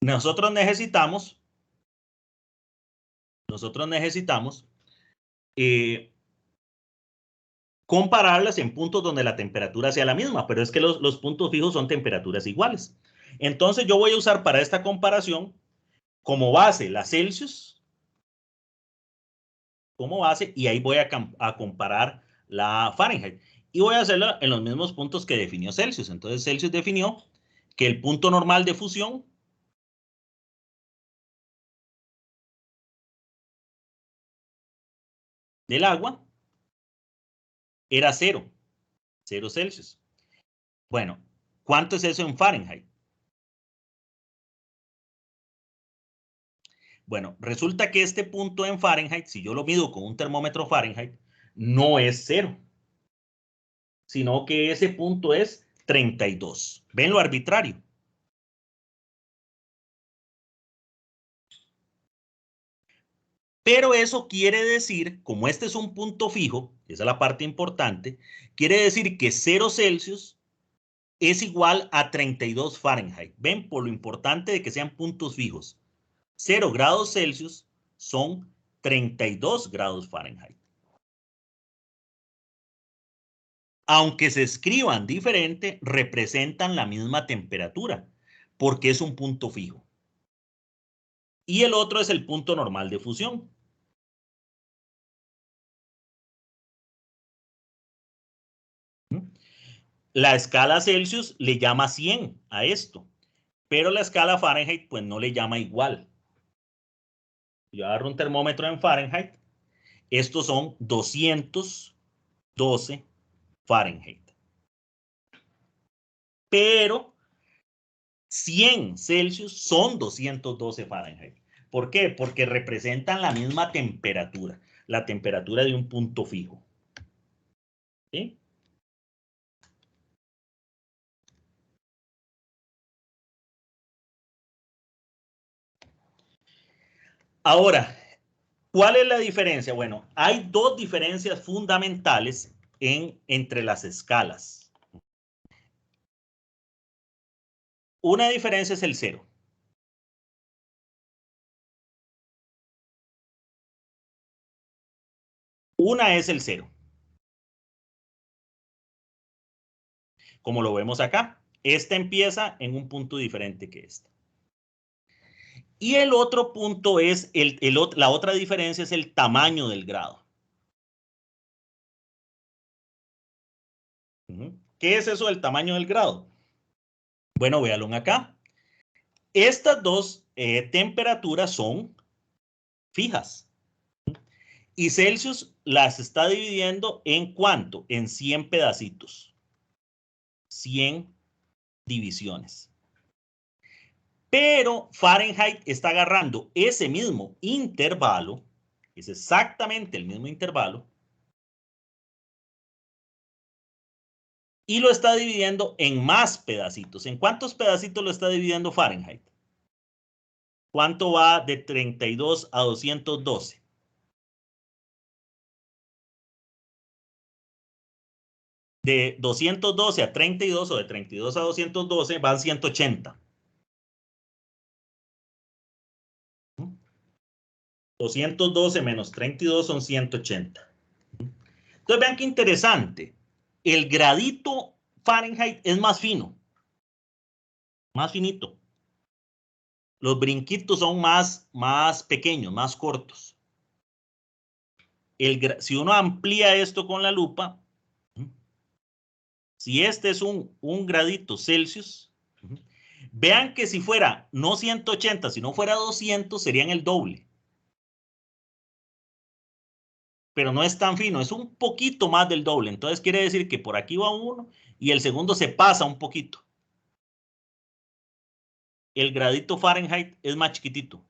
Nosotros necesitamos compararlas en puntos donde la temperatura sea la misma, pero es que los puntos fijos son temperaturas iguales. Entonces yo voy a usar para esta comparación como base la Celsius, como base, y ahí voy a comparar la Fahrenheit. Y voy a hacerlo en los mismos puntos que definió Celsius. Entonces Celsius definió que el punto normal de fusión del agua era 0 Celsius. Bueno, ¿cuánto es eso en Fahrenheit? Bueno, resulta que este punto en Fahrenheit, si yo lo mido con un termómetro Fahrenheit, no es 0, sino que ese punto es 32. ¿Ven lo arbitrario? Pero eso quiere decir, como este es un punto fijo, esa es la parte importante, quiere decir que 0 Celsius es igual a 32 Fahrenheit. ¿Ven? Por lo importante de que sean puntos fijos. 0 grados Celsius son 32 grados Fahrenheit. Aunque se escriban diferente, representan la misma temperatura, porque es un punto fijo. Y el otro es el punto normal de fusión. La escala Celsius le llama 100 a esto, pero la escala Fahrenheit pues no le llama igual. Yo agarro un termómetro en Fahrenheit, estos son 212 Fahrenheit. Pero 100 Celsius son 212 Fahrenheit. ¿Por qué? Porque representan la misma temperatura, la temperatura de un punto fijo. ¿Sí? Ahora, ¿cuál es la diferencia? Bueno, hay dos diferencias fundamentales entre las escalas. Una diferencia es el cero. Una es el cero. Como lo vemos acá, esta empieza en un punto diferente que esta. Y el otro punto es, la otra diferencia es el tamaño del grado. ¿Qué es eso del tamaño del grado? Bueno, véanlo acá. Estas dos temperaturas son fijas. Y Celsius las está dividiendo en ¿cuánto? En 100 pedacitos. 100 divisiones. Pero Fahrenheit está agarrando ese mismo intervalo, es exactamente el mismo intervalo, y lo está dividiendo en más pedacitos. ¿En cuántos pedacitos lo está dividiendo Fahrenheit? ¿Cuánto va de 32 a 212? De 212 a 32 o de 32 a 212 van 180. 212 menos 32 son 180. Entonces vean qué interesante. El gradito Fahrenheit es más fino, más finito. Los brinquitos son más pequeños, más cortos. Si uno amplía esto con la lupa, si este es un gradito Celsius, vean que si fuera no 180, si no fuera 200, serían el doble. Pero no es tan fino, es un poquito más del doble. Entonces quiere decir que por aquí va uno y el segundo se pasa un poquito. El gradito Fahrenheit es más chiquitito.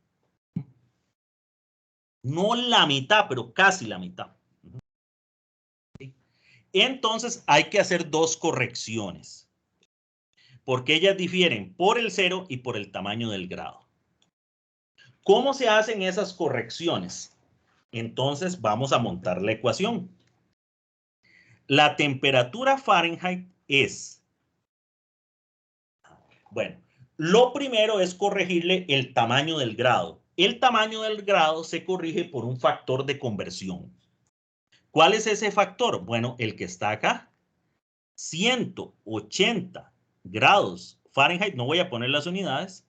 No la mitad, pero casi la mitad. Entonces hay que hacer dos correcciones, porque ellas difieren por el cero y por el tamaño del grado. ¿Cómo se hacen esas correcciones? Entonces vamos a montar la ecuación. La temperatura Fahrenheit es, bueno, lo primero es corregirle el tamaño del grado. El tamaño del grado se corrige por un factor de conversión. ¿Cuál es ese factor? Bueno, el que está acá. 180 grados Fahrenheit, no voy a poner las unidades,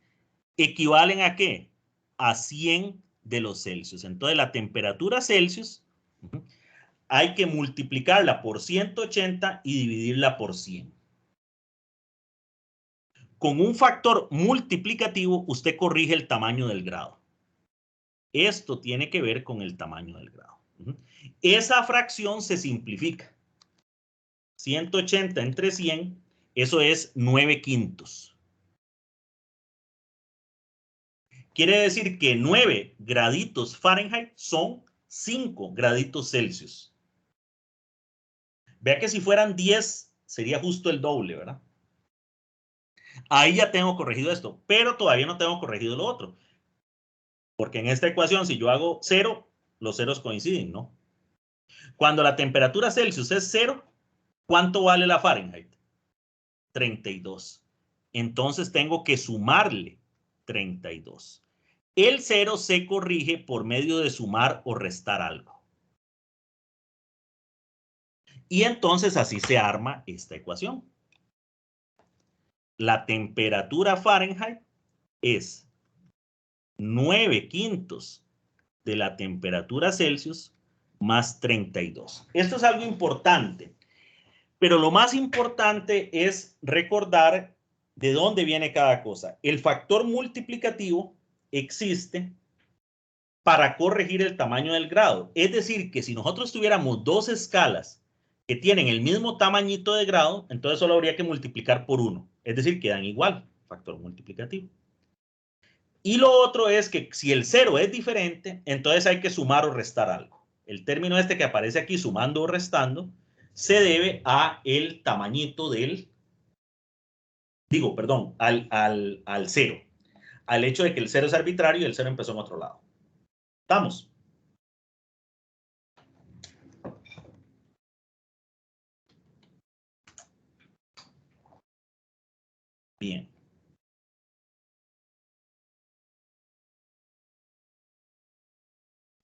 equivalen ¿a qué? A 100 de los Celsius. Entonces la temperatura Celsius hay que multiplicarla por 180 y dividirla por 100. Con un factor multiplicativo usted corrige el tamaño del grado. Esto tiene que ver con el tamaño del grado. Esa fracción se simplifica. 180 entre 100, eso es 9/5. Quiere decir que 9 graditos Fahrenheit son 5 graditos Celsius. Vea que si fueran 10 sería justo el doble, ¿verdad? Ahí ya tengo corregido esto, pero todavía no tengo corregido lo otro. Porque en esta ecuación, si yo hago 0, los ceros coinciden, ¿no? Cuando la temperatura Celsius es 0, ¿cuánto vale la Fahrenheit? 32. Entonces tengo que sumarle 32. El 0 se corrige por medio de sumar o restar algo. Y entonces así se arma esta ecuación. La temperatura Fahrenheit es 9/5 de la temperatura Celsius más 32. Esto es algo importante, pero lo más importante es recordar ¿De dónde viene cada cosa? El factor multiplicativo existe para corregir el tamaño del grado. Es decir, que si nosotros tuviéramos dos escalas que tienen el mismo tamañito de grado, entonces solo habría que multiplicar por 1. Es decir, quedan igual, factor multiplicativo. Y lo otro es que si el 0 es diferente, entonces hay que sumar o restar algo. El término este que aparece aquí, sumando o restando, se debe a el tamañito del, al 0. Al hecho de que el 0 es arbitrario y el 0 empezó en otro lado. ¿Estamos? Bien.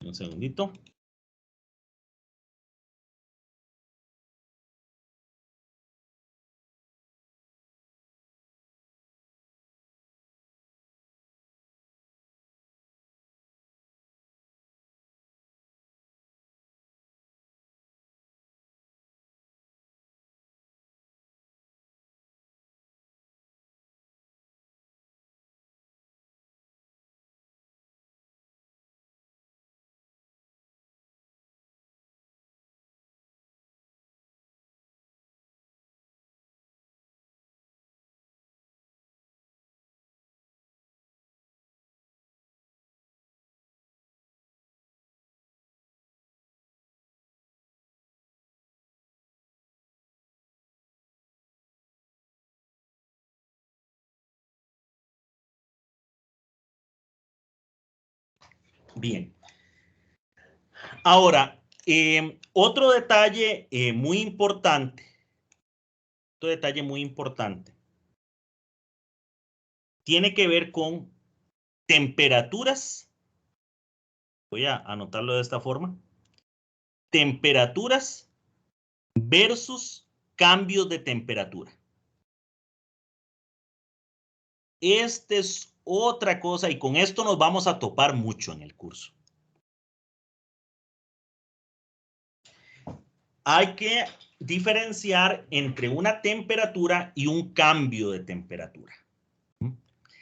Un segundito. Bien. Ahora, otro detalle muy importante. Otro detalle muy importante. Tiene que ver con temperaturas. Voy a anotarlo de esta forma. Temperaturas versus cambios de temperatura. Esta es otra cosa y con esto nos vamos a topar mucho en el curso. Hay que diferenciar entre una temperatura y un cambio de temperatura.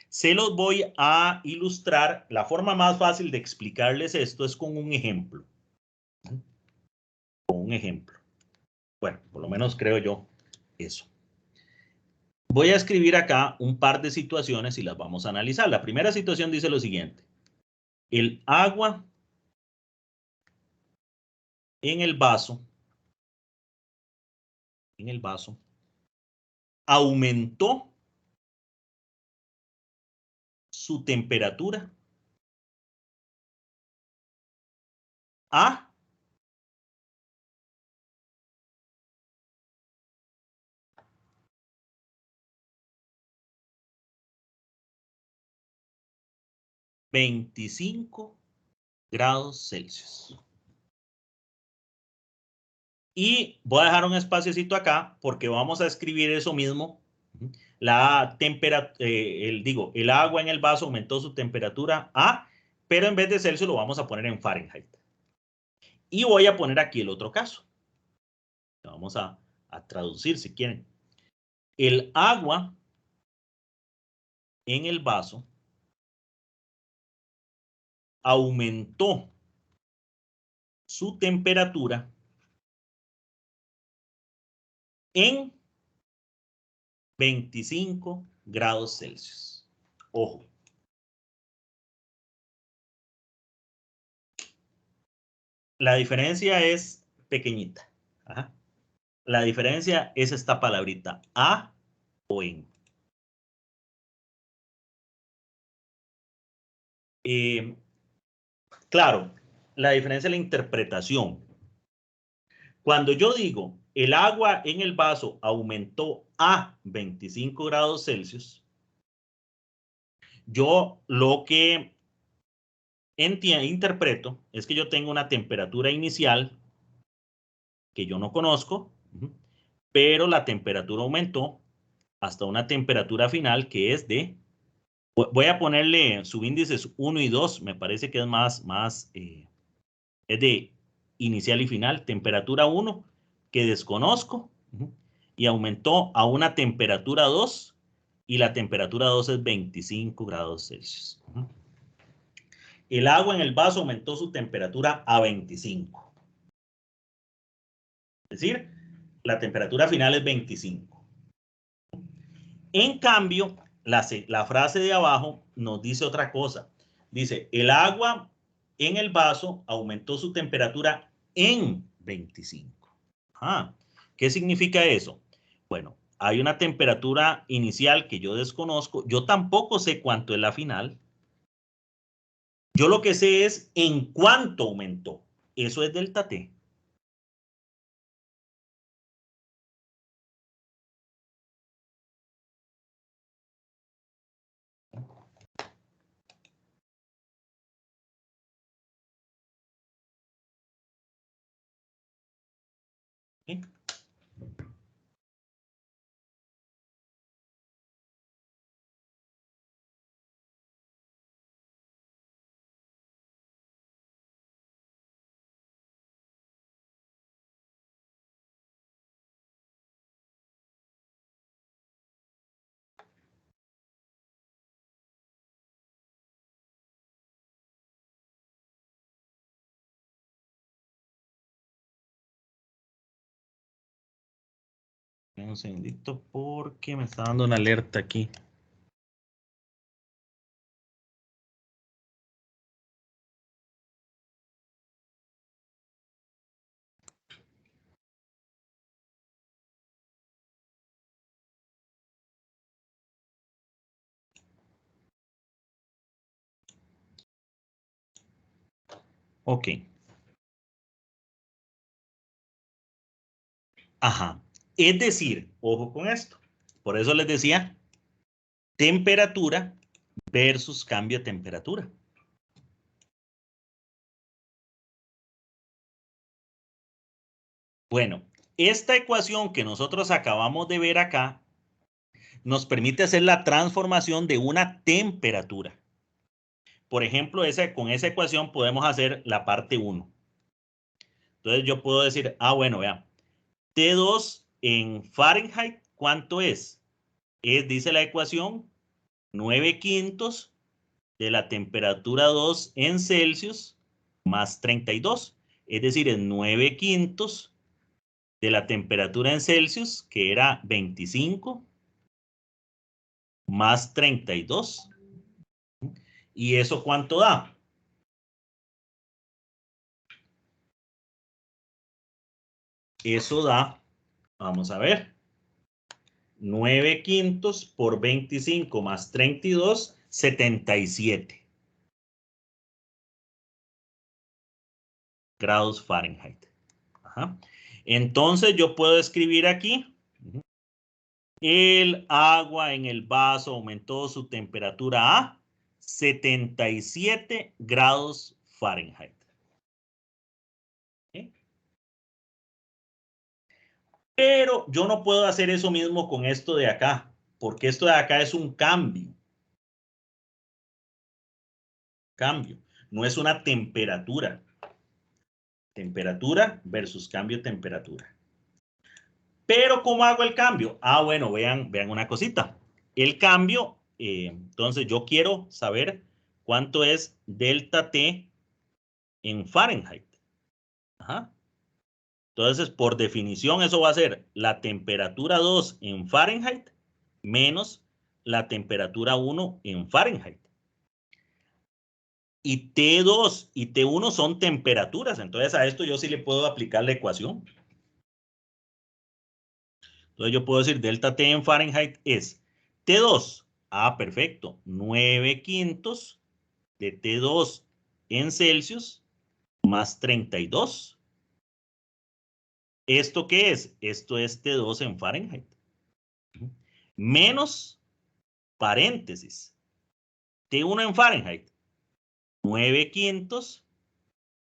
Se los voy a ilustrar. La forma más fácil de explicarles esto es con un ejemplo. Con un ejemplo. Bueno, por lo menos creo yo eso. Voy a escribir acá un par de situaciones y las vamos a analizar. La primera situación dice lo siguiente. El agua en el vaso aumentó su temperatura a 25 grados Celsius. Y voy a dejar un espaciocito acá porque vamos a escribir eso mismo. La temperatura, el agua en el vaso aumentó su temperatura a, pero en vez de Celsius lo vamos a poner en Fahrenheit. Y voy a poner aquí el otro caso. Vamos a traducir si quieren. El agua en el vaso aumentó su temperatura en 25 grados Celsius. Ojo. La diferencia es pequeñita. Ajá. La diferencia es esta palabrita, a o en. Claro, la diferencia es la interpretación. Cuando yo digo el agua en el vaso aumentó a 25 grados Celsius, yo lo que interpreto es que yo tengo una temperatura inicial que yo no conozco, pero la temperatura aumentó hasta una temperatura final que es de, voy a ponerle subíndices 1 y 2, me parece que es más es de inicial y final, temperatura 1 que desconozco y aumentó a una temperatura 2 y la temperatura 2 es 25 grados Celsius. El agua en el vaso aumentó su temperatura a 25. Es decir, la temperatura final es 25. En cambio, la frase de abajo nos dice otra cosa. Dice, el agua en el vaso aumentó su temperatura en 25. ¿Qué significa eso? Bueno, hay una temperatura inicial que yo desconozco. Yo tampoco sé cuánto es la final. Yo lo que sé es en cuánto aumentó. Eso es delta T. ¿Sí? Un segundito porque me está dando una alerta aquí. Ok. Ajá. Es decir, ojo con esto. Por eso les decía, temperatura versus cambio de temperatura. Bueno, esta ecuación que nosotros acabamos de ver acá nos permite hacer la transformación de una temperatura. Por ejemplo, con esa ecuación podemos hacer la parte 1. Entonces yo puedo decir, bueno, vean, T2 en Fahrenheit, ¿cuánto es? Dice la ecuación, 9/5 de la temperatura 2 en Celsius más 32. Es decir, es 9/5 de la temperatura en Celsius, que era 25, más 32. ¿Y eso cuánto da? Eso da, vamos a ver, 9/5 por 25 más 32, 77 grados Fahrenheit. Ajá. Entonces yo puedo escribir aquí, el agua en el vaso aumentó su temperatura a 77 grados Fahrenheit. ¿Sí? Pero yo no puedo hacer eso mismo con esto de acá, porque esto de acá es un cambio. Cambio. No es una temperatura. Temperatura versus cambio de temperatura. Pero ¿cómo hago el cambio? Bueno, vean una cosita. El cambio, entonces yo quiero saber cuánto es delta T en Fahrenheit. Ajá. Entonces, por definición, eso va a ser la temperatura 2 en Fahrenheit menos la temperatura 1 en Fahrenheit. Y T2 y T1 son temperaturas. Entonces, a esto yo sí le puedo aplicar la ecuación. Entonces, yo puedo decir delta T en Fahrenheit es T2. Perfecto. 9/5 de T2 en Celsius más 32. ¿Esto qué es? Esto es T2 en Fahrenheit. Menos paréntesis. T1 en Fahrenheit. 9/5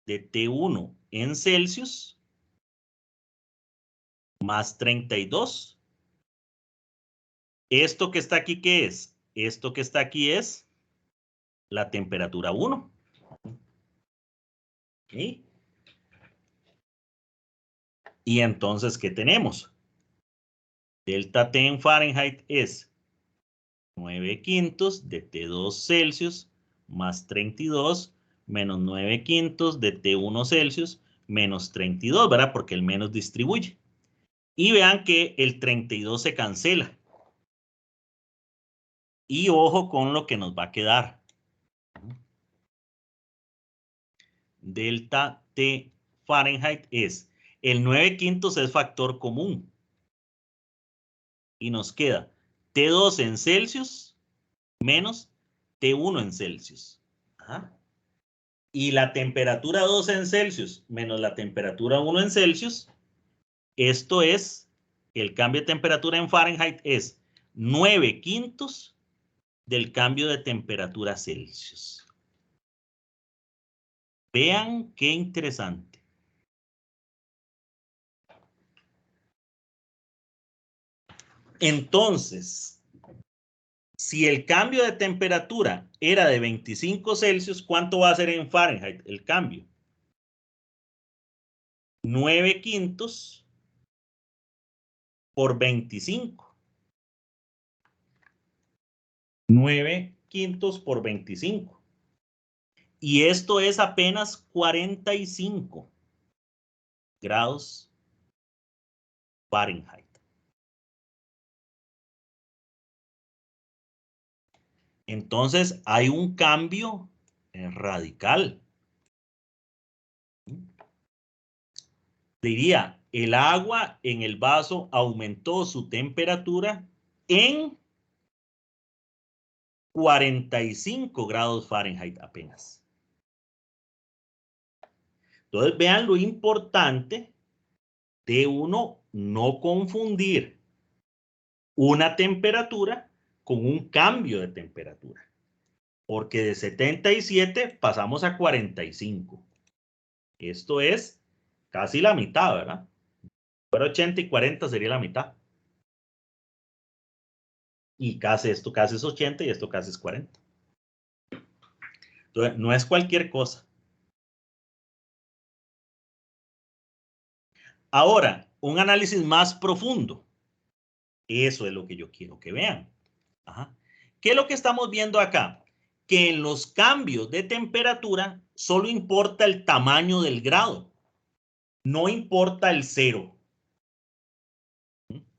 de T1 en Celsius más 32. Esto que está aquí, ¿qué es? Esto que está aquí es la temperatura 1. ¿Sí? Y entonces, ¿qué tenemos? Delta T en Fahrenheit es 9/5 de T2 Celsius más 32 menos 9/5 de T1 Celsius menos 32, ¿verdad? Porque el menos distribuye. Y vean que el 32 se cancela. Y ojo con lo que nos va a quedar. Delta T Fahrenheit es, el 9/5 es factor común. Y nos queda T2 en Celsius menos T1 en Celsius. Ajá. Y la temperatura 2 en Celsius menos la temperatura 1 en Celsius, esto es, el cambio de temperatura en Fahrenheit es 9/5 del cambio de temperatura Celsius. Vean qué interesante. Entonces, si el cambio de temperatura era de 25 Celsius, ¿cuánto va a ser en Fahrenheit el cambio? 9/5 por 25. 9/5 por 25. Y esto es apenas 45 grados Fahrenheit. Entonces hay un cambio radical. Diría, el agua en el vaso aumentó su temperatura en 45 grados Fahrenheit apenas. Entonces vean lo importante de uno no confundir una temperatura con un cambio de temperatura. Porque de 77 pasamos a 45. Esto es casi la mitad, ¿verdad? Pero 80 y 40 sería la mitad. Y casi esto casi es 80 y esto casi es 40. Entonces, no es cualquier cosa. Ahora, un análisis más profundo. Eso es lo que yo quiero que vean. Ajá. ¿Qué es lo que estamos viendo acá? Que en los cambios de temperatura solo importa el tamaño del grado. No importa el cero.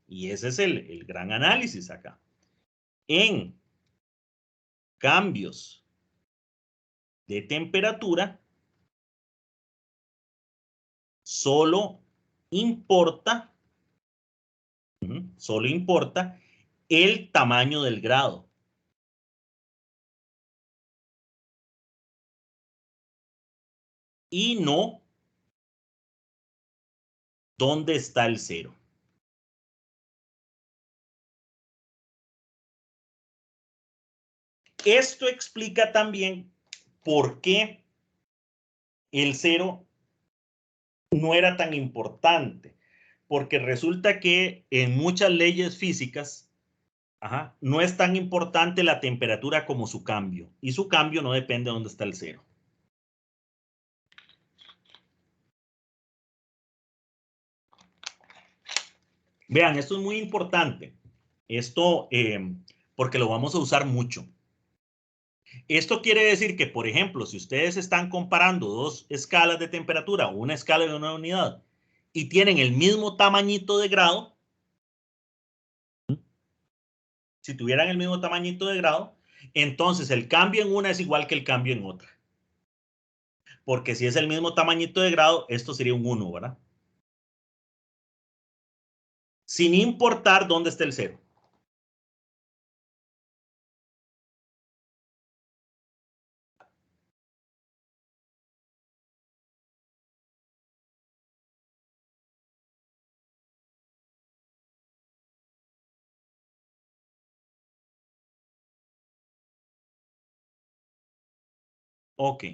Y ese es el gran análisis acá. En cambios de temperatura, solo importa el tamaño del grado. Y no dónde está el cero. Esto explica también por qué el cero no era tan importante. Porque resulta que en muchas leyes físicas, no es tan importante la temperatura como su cambio. Y su cambio no depende de dónde está el cero. Vean, esto es muy importante. Esto, porque lo vamos a usar mucho. Esto quiere decir que, por ejemplo, si ustedes están comparando dos escalas de temperatura, una escala de una unidad, y tienen el mismo tamañito de grado, si tuvieran el mismo tamañito de grado, entonces el cambio en una es igual que el cambio en otra. Porque si es el mismo tamañito de grado, esto sería un 1, ¿verdad? Sin importar dónde esté el cero. Ok.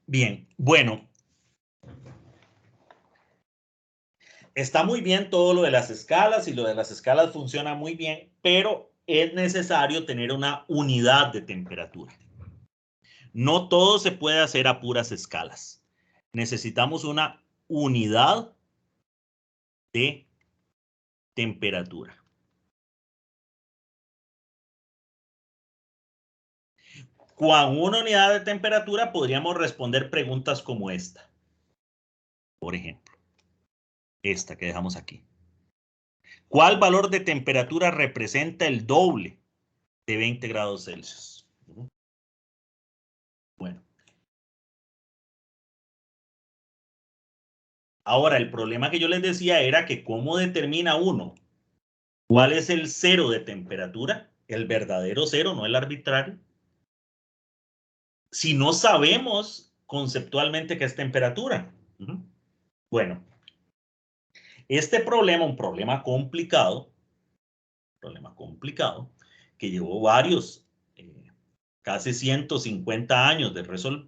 Bien, bueno. Está muy bien todo lo de las escalas y lo de las escalas funciona muy bien, pero es necesario tener una unidad de temperatura. No todo se puede hacer a puras escalas. Necesitamos una unidad de temperatura. Con una unidad de temperatura podríamos responder preguntas como esta. Por ejemplo, esta que dejamos aquí. ¿Cuál valor de temperatura representa el doble de 20 grados Celsius? Bueno. Ahora, el problema que yo les decía era que cómo determina uno cuál es el cero de temperatura, el verdadero cero, no el arbitrario, si no sabemos conceptualmente qué es temperatura. Bueno, este problema, un problema complicado, que llevó varios, casi 150 años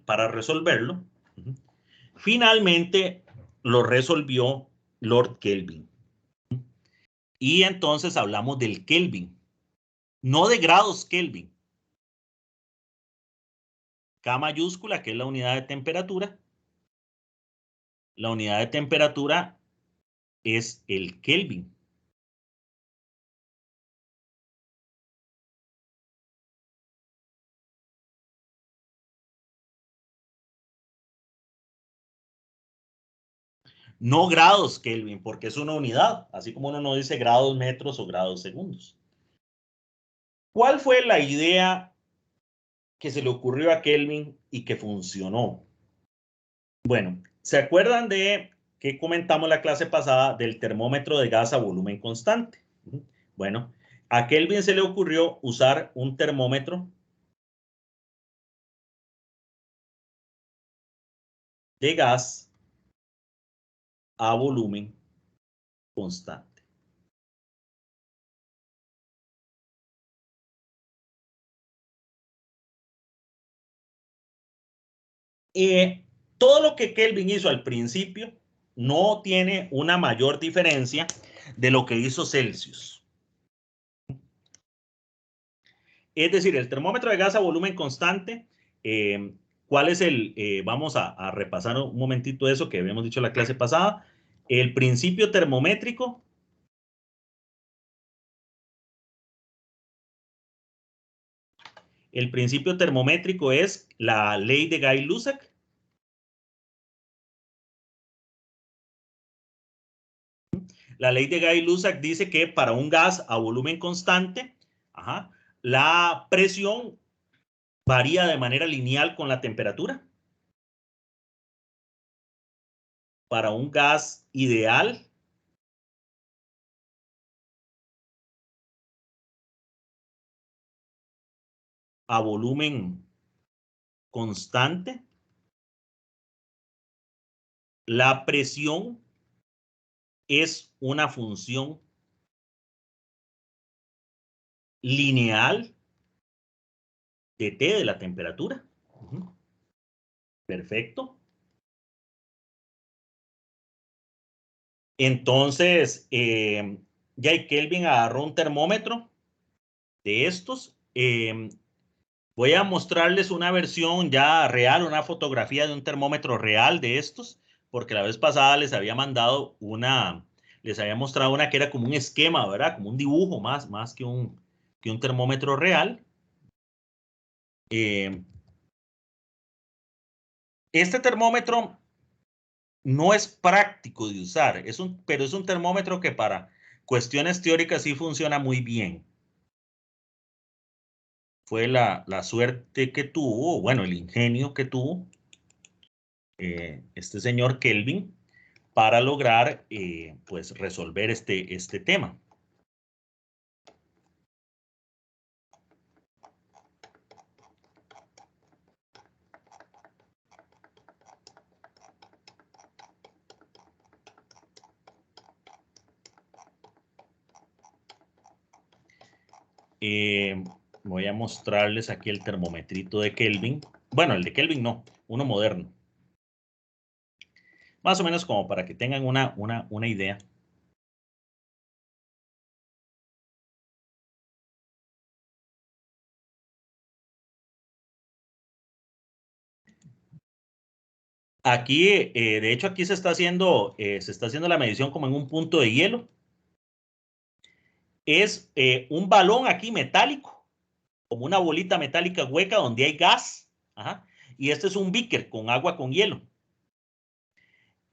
para resolverlo, finalmente lo resolvió Lord Kelvin. Y entonces hablamos del Kelvin, no de grados Kelvin. K mayúscula, que es la unidad de temperatura. La unidad de temperatura es el Kelvin. No grados Kelvin, porque es una unidad, así como uno no dice grados metros o grados segundos. ¿Cuál fue la idea que se le ocurrió a Kelvin y que funcionó? Bueno, ¿se acuerdan de que comentamos la clase pasada del termómetro de gas a volumen constante? Bueno, a Kelvin se le ocurrió usar un termómetro de gas a volumen constante. Todo lo que Kelvin hizo al principio no tiene una mayor diferencia de lo que hizo Celsius. Es decir, el termómetro de gas a volumen constante, ¿cuál es vamos a repasar un momentito eso que habíamos dicho en la clase pasada. El principio termométrico es la ley de Gay-Lussac. La ley de Gay-Lussac dice que para un gas a volumen constante, la presión varía de manera lineal con la temperatura. Para un gas ideal, a volumen constante, la presión es una función lineal de T, de la temperatura. Perfecto. Entonces, ya Kelvin agarró un termómetro de estos. Voy a mostrarles una versión ya real, una fotografía de un termómetro real de estos, porque la vez pasada les había mandado les había mostrado una que era como un esquema, ¿verdad? Como un dibujo más que un termómetro real. Este termómetro no es práctico de usar, pero es un termómetro que para cuestiones teóricas sí funciona muy bien. Fue la suerte que tuvo, bueno, el ingenio que tuvo este señor Kelvin para lograr pues resolver este tema. Voy a mostrarles aquí el termometrito de Kelvin. Bueno, el de Kelvin no, uno moderno. Más o menos como para que tengan una idea. Aquí, de hecho, aquí se está haciendo la medición como en un punto de hielo. Es un balón aquí metálico, como una bolita metálica hueca donde hay gas. Ajá, y este es un beaker con agua con hielo.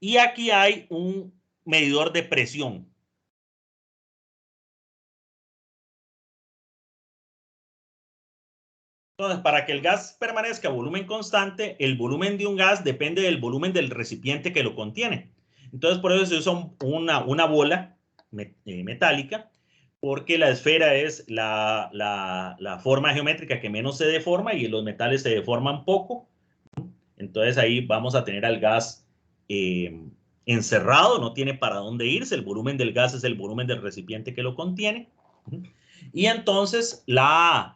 Y aquí hay un medidor de presión. Entonces, para que el gas permanezca a volumen constante, el volumen de un gas depende del volumen del recipiente que lo contiene. Entonces, por eso se usa una bola metálica, porque la esfera es la forma geométrica que menos se deforma y los metales se deforman poco. Entonces, ahí vamos a tener al gas encerrado, no tiene para dónde irse. El volumen del gas es el volumen del recipiente que lo contiene. Y entonces la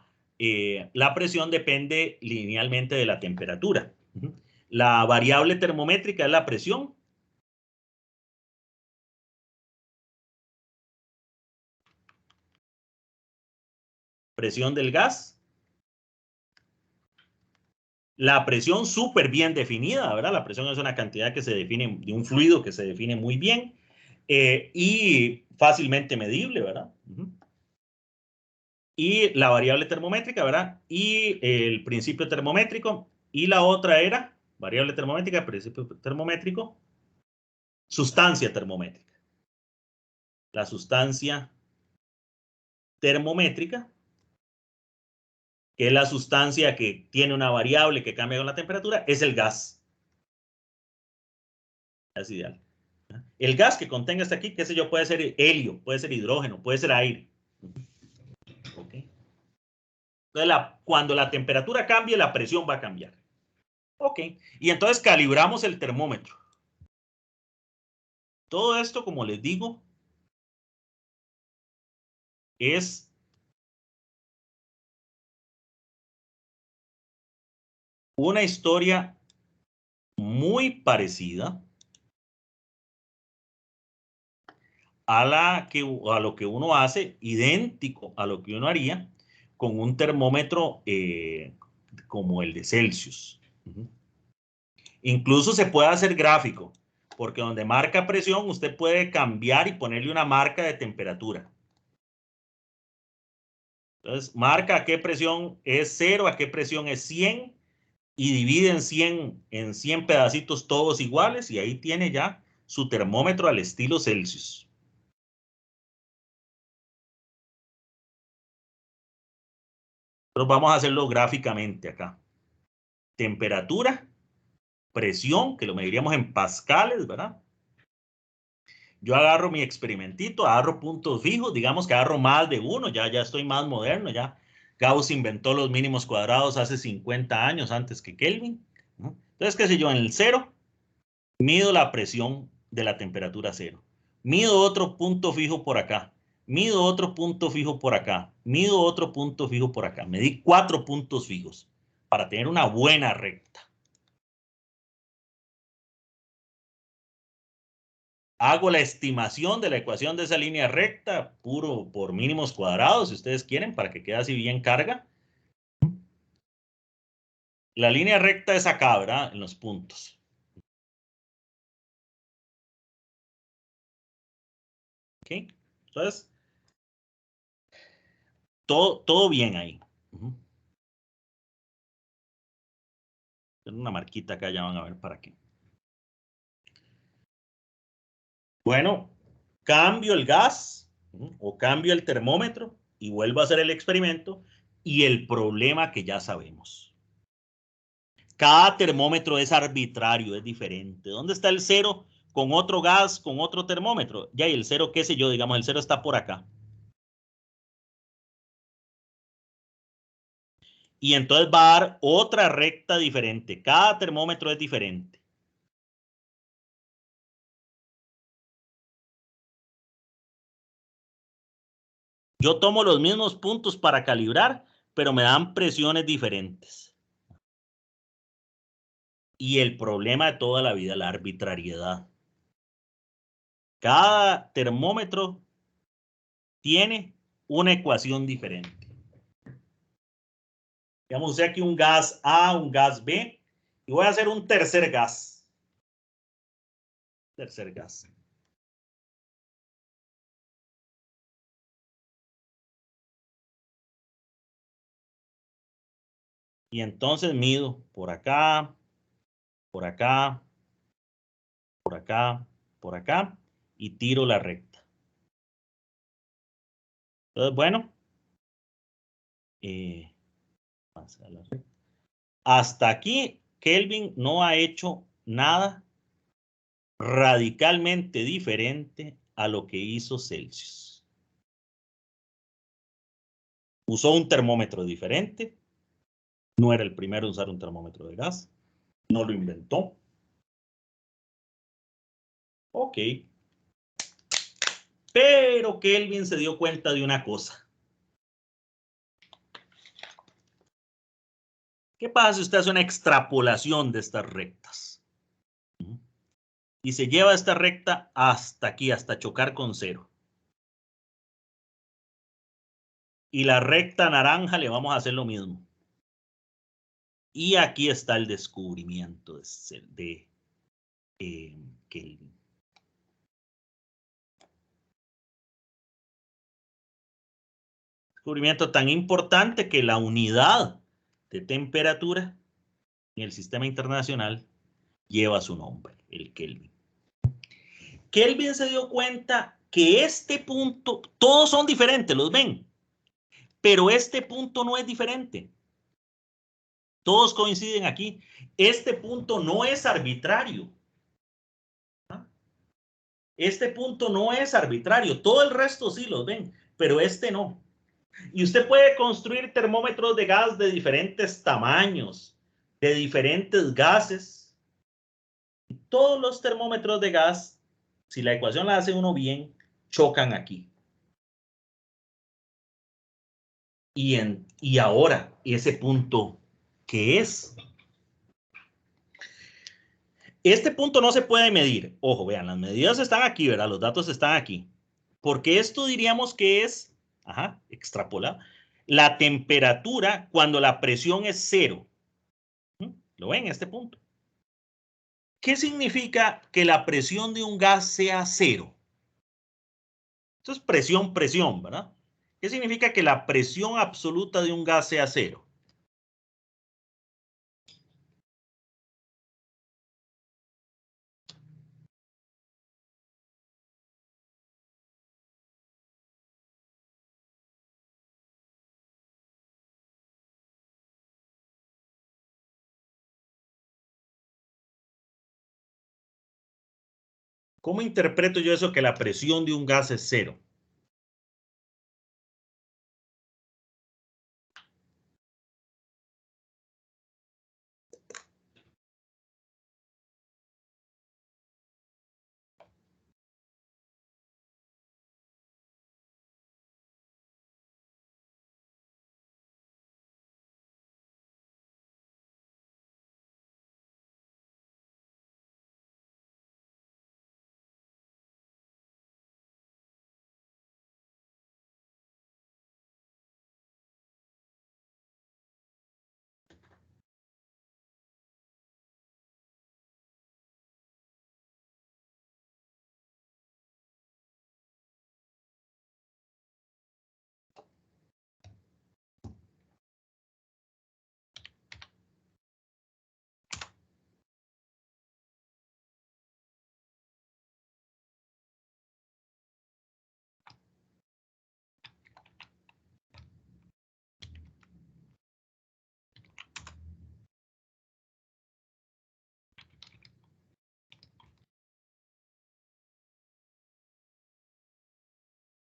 presión depende linealmente de la temperatura. La variable termométrica es la presión. Presión del gas. La presión súper bien definida, ¿verdad? La presión es una cantidad que se define, de un fluido que se define muy bien y fácilmente medible, ¿verdad? Y la variable termométrica, ¿verdad? Y el principio termométrico. Y la otra era variable termométrica, principio termométrico, sustancia termométrica. La sustancia termométrica, que es la sustancia que tiene una variable que cambia con la temperatura, es el gas. Es ideal. El gas que contenga hasta aquí, qué sé yo, puede ser helio, puede ser hidrógeno, puede ser aire. ¿Okay? Entonces, cuando la temperatura cambie, la presión va a cambiar. Ok. Y entonces calibramos el termómetro. Todo esto, como les digo, es una historia muy parecida a lo que uno hace, idéntico a lo que uno haría con un termómetro como el de Celsius. Incluso se puede hacer gráfico, porque donde marca presión, usted puede cambiar y ponerle una marca de temperatura. Entonces, marca a qué presión es 0, a qué presión es 100, y divide en 100 pedacitos todos iguales, y ahí tiene ya su termómetro al estilo Celsius. Nosotros vamos a hacerlo gráficamente acá. Temperatura, presión, que lo mediríamos en pascales, ¿verdad? Yo agarro mi experimentito, agarro puntos fijos, digamos que agarro más de uno, ya estoy más moderno, ya Gauss inventó los mínimos cuadrados hace 50 años antes que Kelvin, ¿no? Entonces, qué sé yo, en el cero, mido la presión de la temperatura cero, mido otro punto fijo por acá, mido otro punto fijo por acá, mido otro punto fijo por acá, medí 4 puntos fijos para tener una buena recta. Hago la estimación de la ecuación de esa línea recta, puro por mínimos cuadrados, si ustedes quieren, para que quede así bien carga. La línea recta es acá, ¿verdad? En los puntos. ¿Ok? Entonces, todo bien ahí. Tengo una marquita acá, ya van a ver para qué. Bueno, cambio el gas o cambio el termómetro y vuelvo a hacer el experimento y el problema que ya sabemos. Cada termómetro es arbitrario, es diferente. ¿Dónde está el cero con otro gas, con otro termómetro? Ya, y el cero, qué sé yo, digamos, el cero está por acá. Y entonces va a dar otra recta diferente. Cada termómetro es diferente. Yo tomo los mismos puntos para calibrar, pero me dan presiones diferentes. Y el problema de toda la vida, la arbitrariedad. Cada termómetro tiene una ecuación diferente. Digamos, usé aquí un gas A, un gas B, y voy a hacer un tercer gas. Tercer gas. Y entonces mido por acá, por acá, por acá, por acá, y tiro la recta. Entonces, bueno, hasta aquí Kelvin no ha hecho nada radicalmente diferente a lo que hizo Celsius. Usó un termómetro diferente, no era el primero en usar un termómetro de gas, no lo inventó. Ok. Pero Kelvin se dio cuenta de una cosa. ¿Qué pasa si usted hace una extrapolación de estas rectas? Y se lleva esta recta hasta aquí, hasta chocar con cero. Y la recta naranja le vamos a hacer lo mismo. Y aquí está el descubrimiento de Kelvin. Descubrimiento tan importante que la unidad de temperatura en el sistema internacional lleva su nombre, el Kelvin. Kelvin se dio cuenta que este punto, todos son diferentes, ¿los ven? Pero este punto no es diferente. Todos coinciden aquí. Este punto no es arbitrario. Este punto no es arbitrario. Todo el resto sí los ven, pero este no. Y usted puede construir termómetros de gas de diferentes tamaños, de diferentes gases. Todos los termómetros de gas, si la ecuación la hace uno bien, chocan aquí. Y ahora, ese punto, ¿qué es? Este punto no se puede medir. Ojo, vean, las medidas están aquí, ¿verdad? Los datos están aquí. Porque esto diríamos que es, extrapola, la temperatura cuando la presión es cero. ¿Lo ven? Este punto. ¿Qué significa que la presión de un gas sea cero? Esto es presión, presión, ¿verdad? ¿Qué significa que la presión absoluta de un gas sea cero? ¿Cómo interpreto yo eso que la presión de un gas es cero?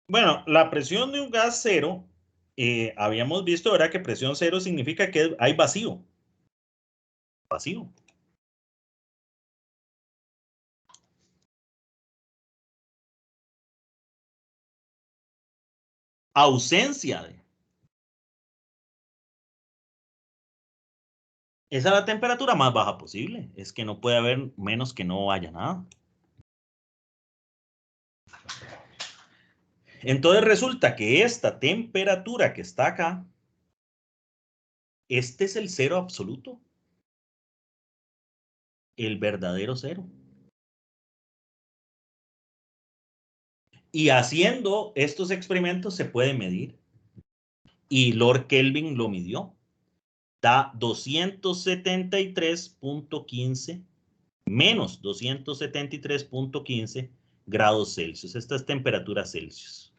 Bueno, la presión de un gas cero, habíamos visto, ¿verdad? Que presión cero significa que hay vacío. Vacío. Ausencia de. Esa es la temperatura más baja posible. Es que no puede haber menos que no haya nada. Entonces resulta que esta temperatura que está acá, este es el cero absoluto. El verdadero cero. Y haciendo estos experimentos se puede medir. Y Lord Kelvin lo midió. Da 273.15 menos 273.15 grados Celsius. Esta es temperatura Celsius.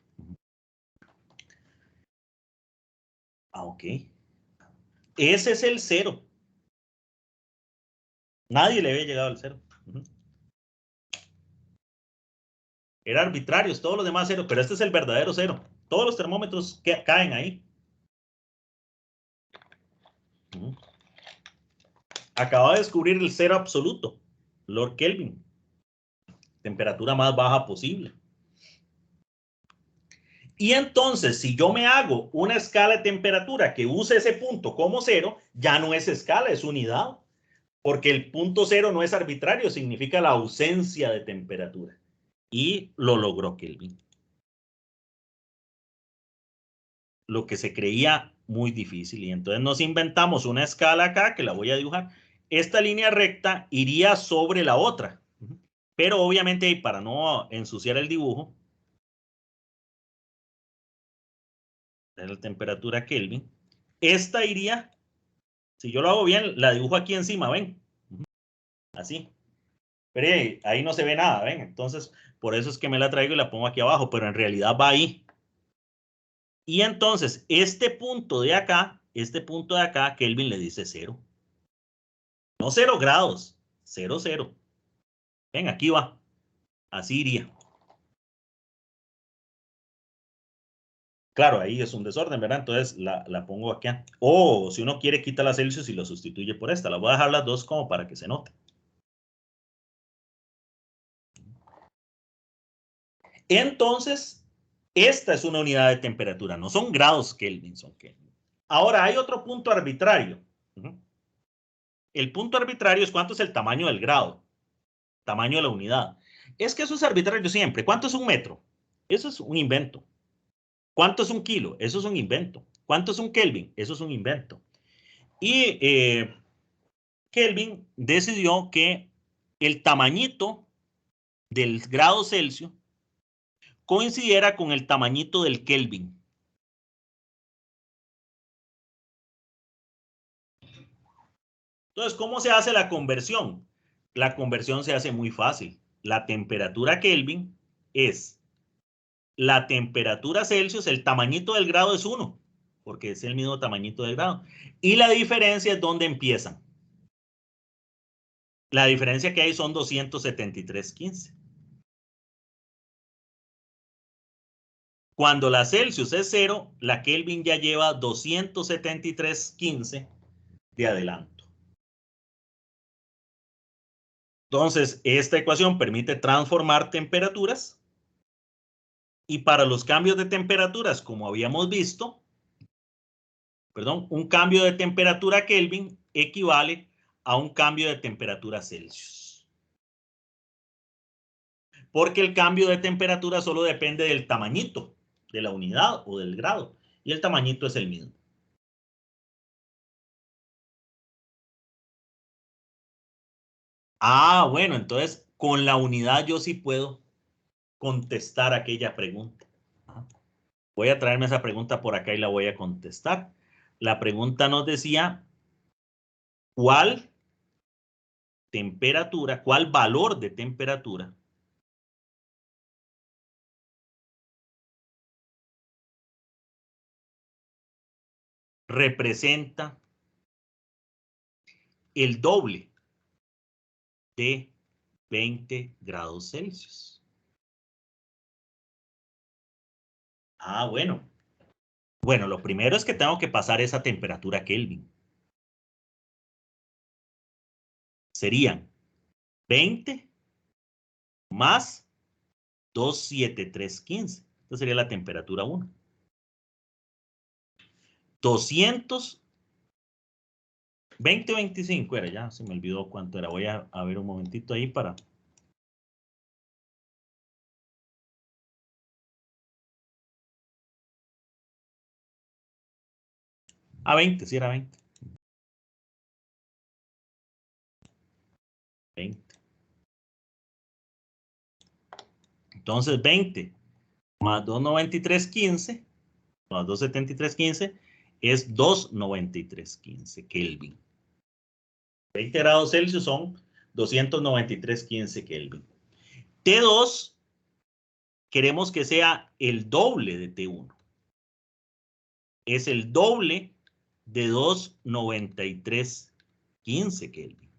Ok. Ese es el cero. Nadie le había llegado al cero. Era arbitrario, todos los demás cero, pero este es el verdadero cero. Todos los termómetros caen ahí. Acaba de descubrir el cero absoluto, Lord Kelvin. Temperatura más baja posible. Y entonces, si yo me hago una escala de temperatura que use ese punto como cero, ya no es escala, es unidad. Porque el punto cero no es arbitrario, significa la ausencia de temperatura. Y lo logró Kelvin. Lo que se creía muy difícil. Y entonces nos inventamos una escala acá, que la voy a dibujar. Esta línea recta iría sobre la otra. Pero obviamente, para no ensuciar el dibujo, de la temperatura Kelvin, esta iría, si yo lo hago bien, la dibujo aquí encima, ¿ven? Así. Pero ahí no se ve nada, ¿ven? Entonces, por eso es que me la traigo y la pongo aquí abajo, pero en realidad va ahí. Y entonces, este punto de acá, Kelvin le dice 0. No 0 grados, 0, 0. Ven, aquí va. Así iría. Claro, ahí es un desorden, ¿verdad? Entonces la pongo aquí. O si uno quiere, quita la Celsius y lo sustituye por esta. La voy a dejar las dos como para que se note. Entonces, esta es una unidad de temperatura. No son grados Kelvin, son Kelvin. Ahora, hay otro punto arbitrario. El punto arbitrario es cuánto es el tamaño del grado. Tamaño de la unidad. Es que eso es arbitrario siempre. ¿Cuánto es un metro? Eso es un invento. ¿Cuánto es un kilo? Eso es un invento. ¿Cuánto es un Kelvin? Eso es un invento. Y Kelvin decidió que el tamañito del grado Celsius coincidiera con el tamañito del Kelvin. Entonces, ¿cómo se hace la conversión? La conversión se hace muy fácil. La temperatura Kelvin es la temperatura Celsius, el tamañito del grado es 1, porque es el mismo tamañito del grado. Y la diferencia es donde empiezan. La diferencia que hay son 273.15. Cuando la Celsius es 0, la Kelvin ya lleva 273.15 de adelanto. Entonces, esta ecuación permite transformar temperaturas. Y para los cambios de temperaturas, como habíamos visto, un cambio de temperatura Kelvin equivale a un cambio de temperatura Celsius. Porque el cambio de temperatura solo depende del tamañito de la unidad o del grado. Y el tamañito es el mismo. Ah, bueno, entonces con la unidad yo sí puedo contestar aquella pregunta. Voy a traerme esa pregunta por acá y la voy a contestar. La pregunta nos decía, ¿cuál temperatura, cuál valor de temperatura representa el doble de 20 grados Celsius? Ah, bueno. Bueno, lo primero es que tengo que pasar esa temperatura Kelvin. Serían 20 más 273.15. Esta sería la temperatura 1. 200 20 o 25 era, ya se me olvidó cuánto era. Voy a ver un momentito ahí para... A 20, sí era 20. 20. Entonces 20 más 293.15 más 273.15 es 293.15 Kelvin. 20 grados Celsius son 293.15 Kelvin. T2 queremos que sea el doble de T1. Es el doble de 293.15 Kelvin.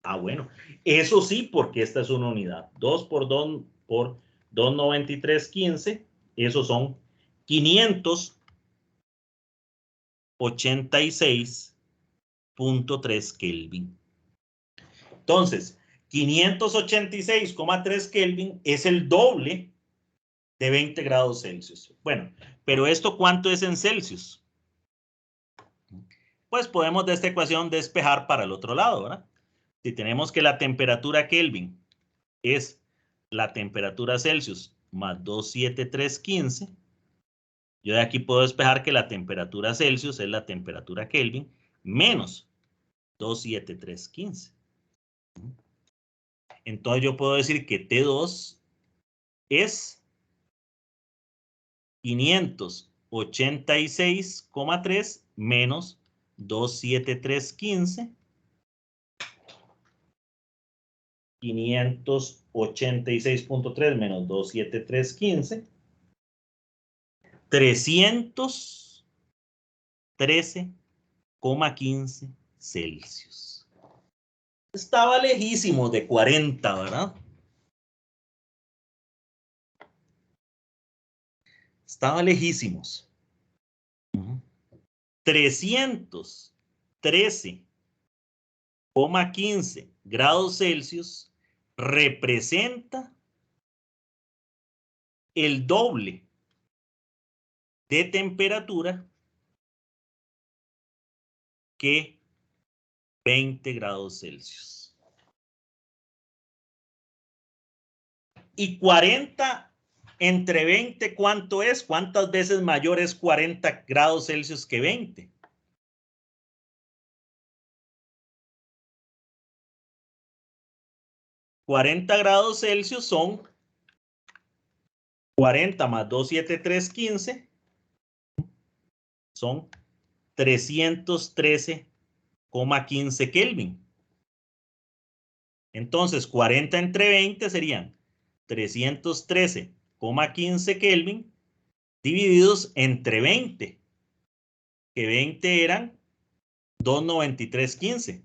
Ah, bueno. Eso sí, porque esta es una unidad. 2 por 293.15, esos son 586.3 Kelvin. Entonces, 586,3 Kelvin es el doble de 20 grados Celsius. Bueno, pero ¿esto cuánto es en Celsius? Pues podemos de esta ecuación despejar para el otro lado, ¿verdad? Si tenemos que la temperatura Kelvin es la temperatura Celsius más 273.15, yo de aquí puedo despejar que la temperatura Celsius es la temperatura Kelvin menos 273.15. Entonces yo puedo decir que T2 es 586,3 menos 273.15. 586.3 menos 273.15. 313,15 Celsius. Estaba lejísimo de 40, ¿verdad? Estaba lejísimos. 313,15 grados Celsius representa el doble de temperatura que 20 grados Celsius. Y 40 entre 20, ¿cuánto es? ¿Cuántas veces mayor es 40 grados Celsius que 20? $40 grados Celsius son 40 más 273.15, son 313,15 Kelvin. Entonces, 40 entre 20 serían 313,15 Kelvin divididos entre 20, que 20 eran 293.15.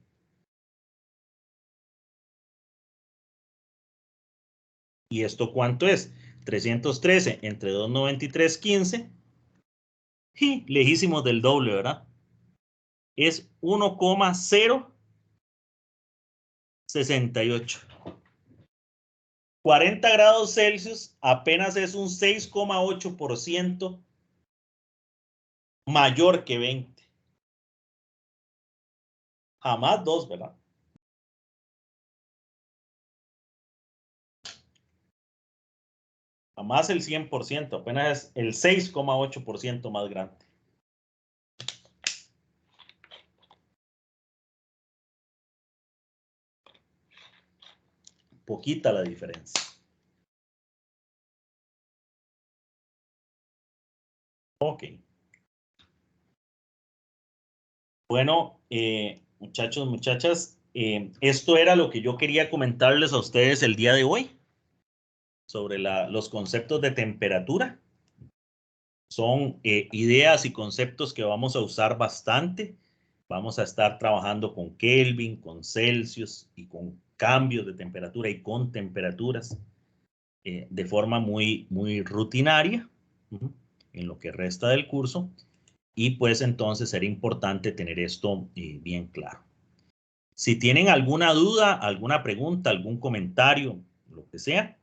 ¿Y esto cuánto es? 313 entre 293.15. Y lejísimos del doble, ¿verdad? Es 1,068. 40 grados Celsius apenas es un 6,8% mayor que 20. Jamás 2, ¿verdad? Jamás el 100%, apenas es el 6,8% más grande. Poquita la diferencia. Ok. Bueno, muchachos, muchachas, esto era lo que yo quería comentarles a ustedes el día de hoy sobre los conceptos de temperatura. Son ideas y conceptos que vamos a usar bastante. Vamos a estar trabajando con Kelvin, con Celsius y con cambios de temperatura y con temperaturas de forma muy rutinaria en lo que resta del curso. Y pues entonces será importante tener esto bien claro. Si tienen alguna duda, alguna pregunta, algún comentario, lo que sea,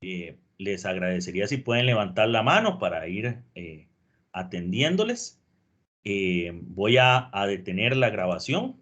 les agradecería si pueden levantar la mano para ir atendiéndoles. Voy a detener la grabación.